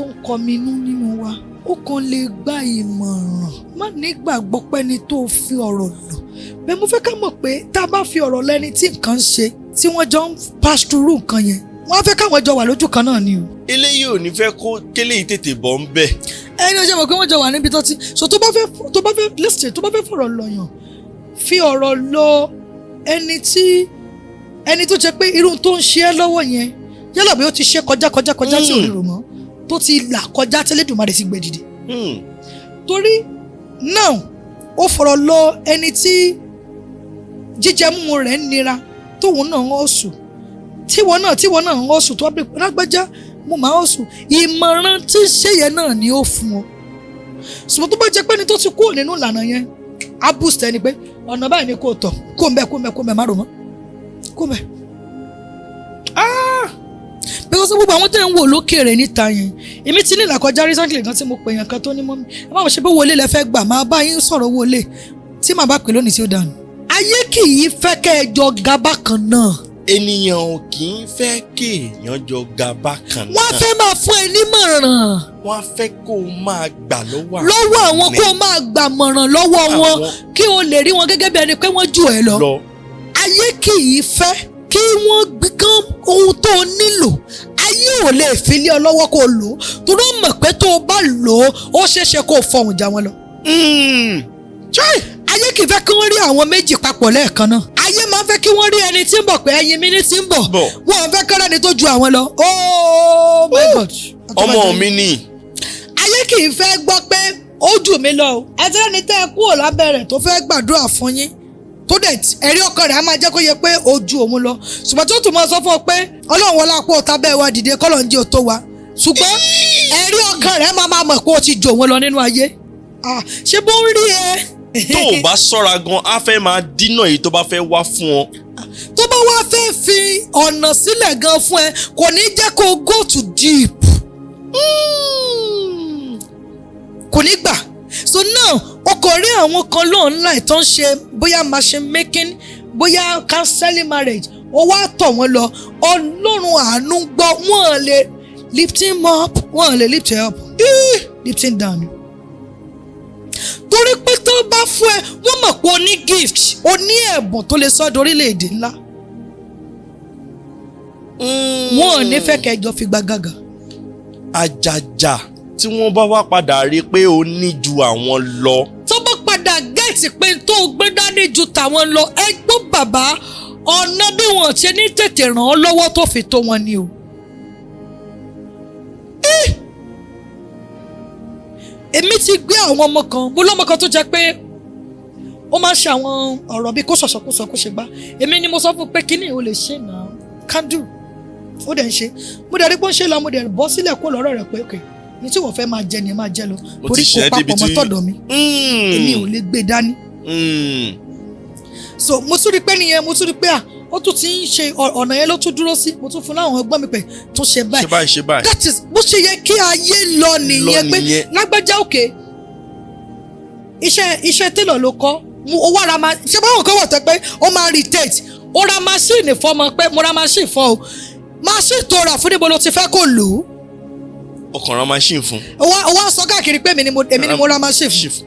ń kọminú nínú wa ó kàn lè gba ìmọ̀ràn má nígbàgbọ́ pẹ́ni tó fi ọ̀rọ̀ lọ. Bẹ́ẹ̀ mo fẹ́ ká mọ̀ pé tá a bá fi ọ̀rọ̀ lẹ́ni tí nǹkan ń ṣe tí wọ́n jọ ń pass through nǹkan yẹn wọ́n á fẹ́ káwọn jọ wà lójú kan náà ni o. Eléyìí ò ní fẹ́ kó kéléyìí tètè bọ́ ń bẹ̀. Ẹni ó ṣe mọ̀ pé wọ́n jọ wà níbi tó ti so tó bá fẹ́ listen tó bá fẹ́ fọ̀rọ̀ lọ̀yàn fi ọ̀rọ̀ lọ ẹni tó jẹ́ pé irú tó ń ṣe ẹ́ lọ́wọ́ yẹn yálà bí ó ti ṣe kọjá tí ò lè rò mọ́ tó ti là kọjá tẹ́lẹ̀dùmarè sì gbé dìde. Torí now ó fọ̀rọ̀ lọ ẹni tí jíjẹ mímu rẹ̀ ń nira tóun náà ń ọ̀sùn tíwọ náà ń ọ̀sùn tó wá bí lágbájá mo máa ọ̀sùn ìmọ̀ràn tí ń ṣe yẹn náà ni ó fún ọ. Ṣùgbọ́n tó bá jẹ́ pé ẹni tó ti kúrò nínú ìlànà yẹn á boost ẹni pé ọ̀nà báyìí ni kò tọ̀ kó ń bẹ má rò mọ́ kó ń bẹ. Because gbogbo àwọn tẹ́ ń wò lókèrè níta yẹn èmi ti ní ìlàkọjá recently kan tí mo pè yàn kan tó ní mọ́ mi ẹ má wọ́n ṣe bí wọlé lẹ fẹ́ gbà máa bá yín sọ̀rọ̀ wọlé tí màá bá pè lónìí tí ó dànù. Ayé kì í fẹ́ kẹ́ ẹ jọ ga bákan náà. Ènìyàn ò kì í fẹ́ kéèyàn jọ ga bákan náà. Wọ́n fẹ́ máa fún ẹ nímọ̀ràn. Wọ́n fẹ́ kó o máa gbà lọ́wọ́ àwọn kó o máa gbà mọ̀ràn lọ́wọ́ wọn kí o lè rí wọn gẹ́gẹ́ bí ẹni pé wọ́n jù ẹ lọ. Ayé kì í fẹ́ kí wọ́n gbìkan ohun tó o nílò. Ayé ò lè fi lé ọ lọ́wọ́ kó o lò ó torí ó mọ̀ pé tó o bá lò ó ṣeéṣe kó o fọhùn já wọn lọ. Ayé kì í fẹ́ kí wọ́n rí àwọn méjì papọ̀ lẹ́ẹ̀kan náà. Ayé máa ń fẹ́ kí wọ́n rí ẹni tí ń bọ̀ pé ẹyin mi ní tí ń bọ̀. Wọ́n fẹ́ kọ́ra ẹni tó ju àwọn lọ. Oh my God. Ọmọ mi ni. Ayé kì í fẹ́ gbọ́ pé ó jù mí lọ o. Ẹ tẹ́lẹ̀ ní tẹ́ ẹ kúrò lábẹ́ rẹ̀ tó fẹ́ gbàdúrà fún yín. Tó dẹ̀ ẹ̀rí ọkàn rẹ̀ á máa jẹ́ kó yẹ pé ó ju òun lọ. Ṣùgbọ́n tó tún máa sọ fún ọ pé Ọlọ́run wọlé àpò ọ̀tá bẹ́ẹ̀ wá dìde kọ́lọ̀ ń jẹ́ òtó wa. Ṣùgbọ́n ẹ̀rí ọkàn rẹ̀ máa mọ̀ pé ó ti jù òun lọ nínú ayé. Ṣé bó ń rí ẹ? Tó o bá ṣọ́ra gan á fẹ́ máa dínà èyí tó bá fẹ́ wá fún ọ. Tó bá wá fẹ́ fi ọ̀nà sílẹ̀ gan fún ẹ kò ní jẹ́ kó go to deep. Kò ní gbà. So now o kò rí àwọn kan lónìí tó ń ṣe bóyá machine making bóyá counseling marriage ó wá tọ̀ wọ́n lọ Ọlọ́run àánú gbọ́ wọ́n lè lift him up wọ́n lè lift him up lift him down. Torí pé tó bá fún ẹ wọ́n mọ̀ pé o ní gift o ní ẹ̀bùn tó lè sọ dorílẹ̀-èdè ńlá. Wọ́n ò ní fẹ́ kẹjọ fi gbàgàgà. Àjàjà tí wọ́n bá wá padà rí pé o ní ju àwọn lọ. Tó bá padà gẹ̀ẹ́tì pé tó gbé dání ju tàwọn lọ ẹ gbọ́ bàbá ọ̀nà bí wọ́n ṣe ní tètè ràn ọ́ lọ́wọ́ tó fi tó wọn ni o. Èmi ti gbé àwọn ọmọ kan mo lọ́mọ kan tó jẹ́ pé ó máa ń ṣe àwọn ọ̀rọ̀ bíi kó sọ̀sọ̀kúsọ kó ṣe gbá èmi ni mo sọ fún pé kíní ò lè ṣe náà kándù ó dẹ̀ ń ṣe mo dẹ̀ rí pé ó ń ṣe lọ mo dẹ̀ bọ́ sílẹ̀ kó lọ́rọ̀ rẹ̀ pé ok ní tí wọ́n fẹ́ máa jẹ ni ẹ máa jẹ lọ torí kò papọ̀ mọ́ tọ̀dọ̀ mi èmi ò lè gbé dání. So mo tún rí pé nìyẹn mo tún rí pé ó tún ti ń ṣe ọ̀nà yẹn ló tún dúró sí mo tún fún láwọn ọgbọ́n mi pé tó ṣe báyìí that is bó ṣe yẹ kí ayé lọ nìyẹn pé lágbájá òkè iṣẹ́ télọ̀ ló kọ́ ó wá ra máa ṣe báwọn kan wọ̀ tẹ́ pé ó máa irritate ó ra máṣíìnì fọmọ pé mo ra máṣíìnì fọ o máṣíìnì tó rà fún níbo ló ti fẹ́ kó lò ó. Ọkàn ra máṣíìnì fún. ó wá sọ káàkiri pé èmi ni mo ra máṣíìnì fún.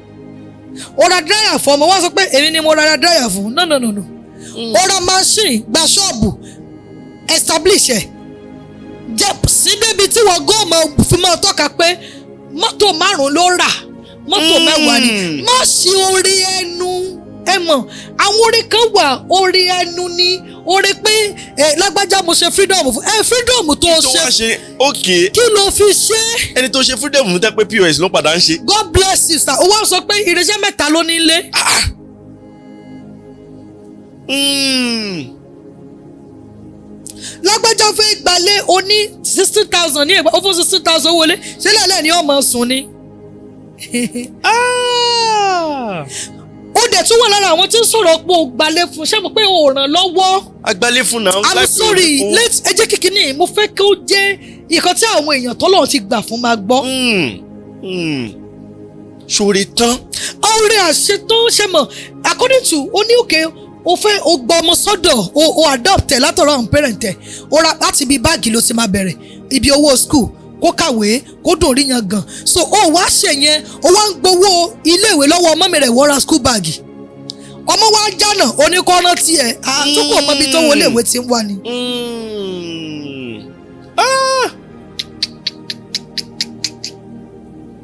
Ó ra dráyà fún ọmọ wá sọ pé èmi ni mo ra dráyà fún no. Ó ra máṣíìnì gba ṣọ́ọ̀bù establish ẹ̀ jẹ́ sí débi tí wọ́n góòmù fi máa tọ́ka pé mọ́tò 5 ló rà mọ́tò 10 ni má ṣe orí ẹnu ẹ mọ̀ àwọn orí kan wà orí ẹnu ni orí pé lágbájá mo ṣe freedom fún freedom tó ṣe okay kí ló fi ṣe. Ẹni tó ṣe freedom fún tẹ́ pé POS ló padà ń ṣe. God bless you sir ó wá sọ pé irinṣẹ́ 3 ló ní ilé. Lágbájá fẹ́ gbalé o ní 60,000 ní ẹ̀gbọ́n ó fún 60,000 wọlé sílẹ̀ lẹ́ni ọmọ sùn ni. Ó dẹ̀ tún wà lára àwọn tí ń sọ̀rọ̀ pé o gbalé fún ṣé mo pé o ràn lọ́wọ́. Agbalé fún náà. I'm sorry ẹ jẹ́ kíkiní mo fẹ́ kí ó jẹ́ nǹkan tí àwọn èèyàn tọ́lọ́run ti gbà fún máa gbọ́. Ṣòre tán. Ọ̀rẹ́ àṣetán ṣe mọ̀ according to ó ní òkè o fẹ́ o gbọ́ ọmọ sọ́dọ̀ o adopt ẹ̀ látọ̀rọ̀ àwọn parent ẹ̀ o ra láti ibi báàgì ló ti máa bẹ̀rẹ̀ ibi owó school kó kàwé kó dùn rí yan gan so o wá ṣe yẹn o wá ń gbowó iléèwé lọ́wọ́ ọmọ mi rẹ̀ wọ́n ra school bag ọmọ wa jánà oníkọ́rọ́ tiẹ̀ àtúkọ̀ ọmọ ibi tó wọlé ìwé ti ń wá ni.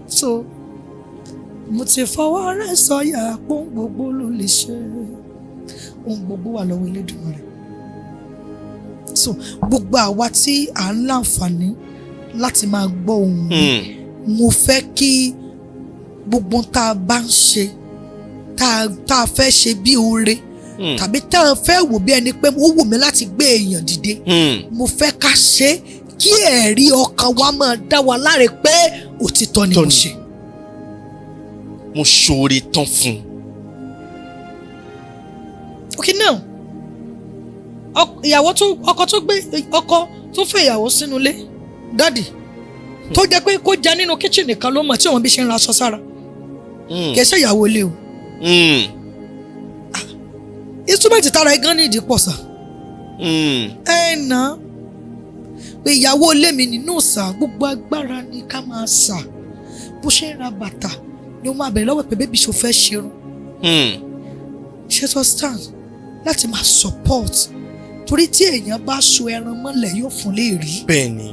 So mo ti fọwọ́ rẹ̀ sọ̀yà pọ́n gbogbo ló lè ṣe ohun gbogbo wà lọ́wọ́ Elédùmarè. So gbogbo àwa tí à ń láǹfààní láti máa gbọ́ ohùn mi. Mo fẹ́ kí gbogbo tá a bá ń ṣe tá a fẹ́ ṣe bí oore tàbí tá a fẹ́ wò bí ẹni pé ó wù mí láti gbé èèyàn dìde. Mo fẹ́ ká ṣe kí ẹ̀rí ọkàn wa máa dá wa láre pé òtítọ́ ni mo ṣe. Mo ṣoore tán fún. Okay, now ọkọ tó fẹ́ ìyàwó sínú ilé dádì tó jẹ́ pé kó jẹ nínú kitchen nìkan ló mọ̀ tí òun bí ṣe ń ra aṣọ sára kìí ṣe ìyàwó ilé o. instrument tara igán ní ìdí pọ̀ sá. Ẹ̀nà pé ìyàwó ilé mi nínú sá gbogbo agbára ni ká máa sá bó ṣe ń ra bàtà ni ó máa bẹ̀rẹ̀ lọ́wọ́ pé bébí ṣo fẹ́ ṣerun. Ṣé tó stand láti máa support torí tí èèyàn bá so ẹran mọ́lẹ̀ yóò fún lè rí. Bẹ́ẹ̀ni.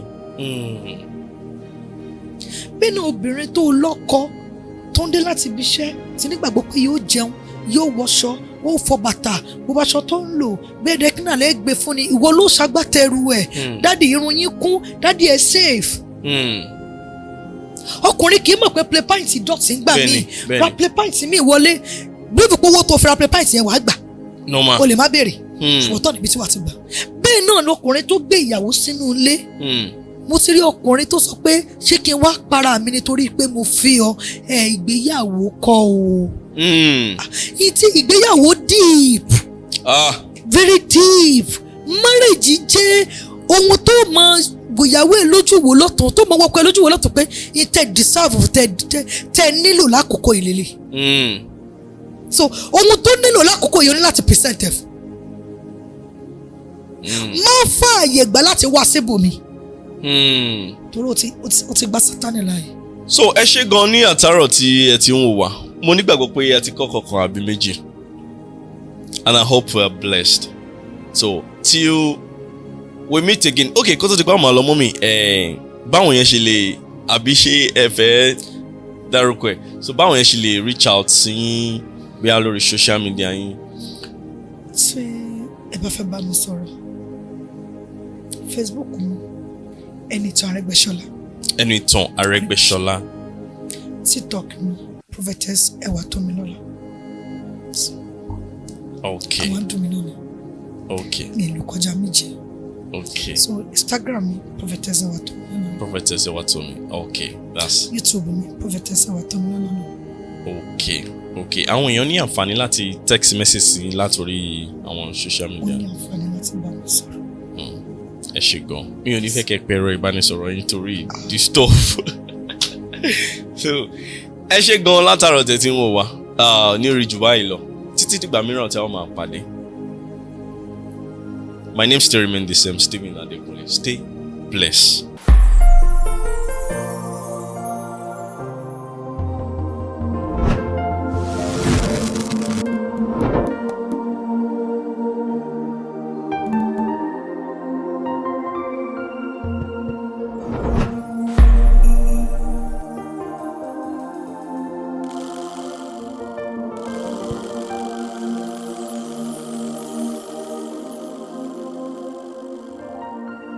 Bẹ́ẹ̀ni obìnrin tó lọ́kọ tó ń dé láti ibi iṣẹ́ tí nígbàgbọ́ pé yóò jẹun yóò wọṣọ ó fọ bàtà gbogbo aṣọ tó ń lò gbẹdẹ kí náà lè gbé fún ni ìwọ ló ṣagbátẹrù ẹ. Dádì irun yín kún dádì ẹ safe. Ọkùnrin kì í mọ̀ pé play pint dọ̀tí ń gbà mí ra play pint mi wọlé bí o fi pé owó tó fi ra play pint yẹn wàá gbà o lè má béèrè ṣùgbọ́n tọ́ níbi tí wàá ti gbà. Bẹ́ẹ̀ náà ni ọkùnrin tó gbé ìyàwó sínú ilé. Mo ti rí ọkùnrin tó sọ pé ṣé kí n wá para mi nítorí pé mo fi ọ ìgbéyàwó kọ́ o. Ìtì ìgbéyàwó deep very deep. Marriage jẹ́ ohun tó mọ gbòyàwó ẹ lójú wo lọ́tún tó mọ wọ́pẹ́ lójú wo lọ́tún pé ìtẹ̀ deserve tẹ nílò lákòókò ìlélẹ̀. So ohun tó nílò lákòókò yìí ó ní láti present ẹ̀. Má fààyè gbà láti wá síbòmí. Torí o ti gba Sátánì láàyè. So ẹ ṣé gan ní àtàrọ̀ tí ẹ ti ń wò wá. Mo nígbàgbọ́ pé ẹ ti kọ́kọ́ kan àbí méjì. And I hope we are blessed. So till we meet again. Okay, kó tó ti pa àmọ́ àlọ́ mọ́ mi. Báwọn yẹn ṣe lè àbí ṣé ẹ fẹ́ dárúkọ ẹ̀. So báwọn yẹn ṣe lè reach out sí yín bí a lórí social media yín. Tí ẹ bá fẹ́ bá mi sọ̀rọ̀ Facebook mi Ẹnìtàn Arẹ́gbẹ́ṣọlá. Ẹnìtàn Arẹ́gbẹ́ṣọlá. TikTok mi Prophetess Ewatomilola. Okay. Àwọn dùn mí náà ni. Okay. Mi ìlú kọjá méjì. Okay. So Instagram mi Prophetess Ewatomi. Prophetess Ewatomi. Okay. That's YouTube mi Prophetess Ewatomi. Okay. Okay. Àwọn èèyàn ní àǹfààní láti text message sí látòrí àwọn social media. Wọ́n ní àǹfààní láti bá mi sọ̀rọ̀. Ẹ ṣé gan. Mi ò ní fẹ́ kẹ́ pẹ̀rọ ìbánisọ̀rọ̀ yín torí the stuff. So ẹ ṣé gan látàrọ̀ tẹ́ tí ń wò wá ní orí jù báyìí lọ títí dìgbà mìíràn tí a ó máa pàdé. My name still remains the same, Stephen Adekunle. Stay blessed.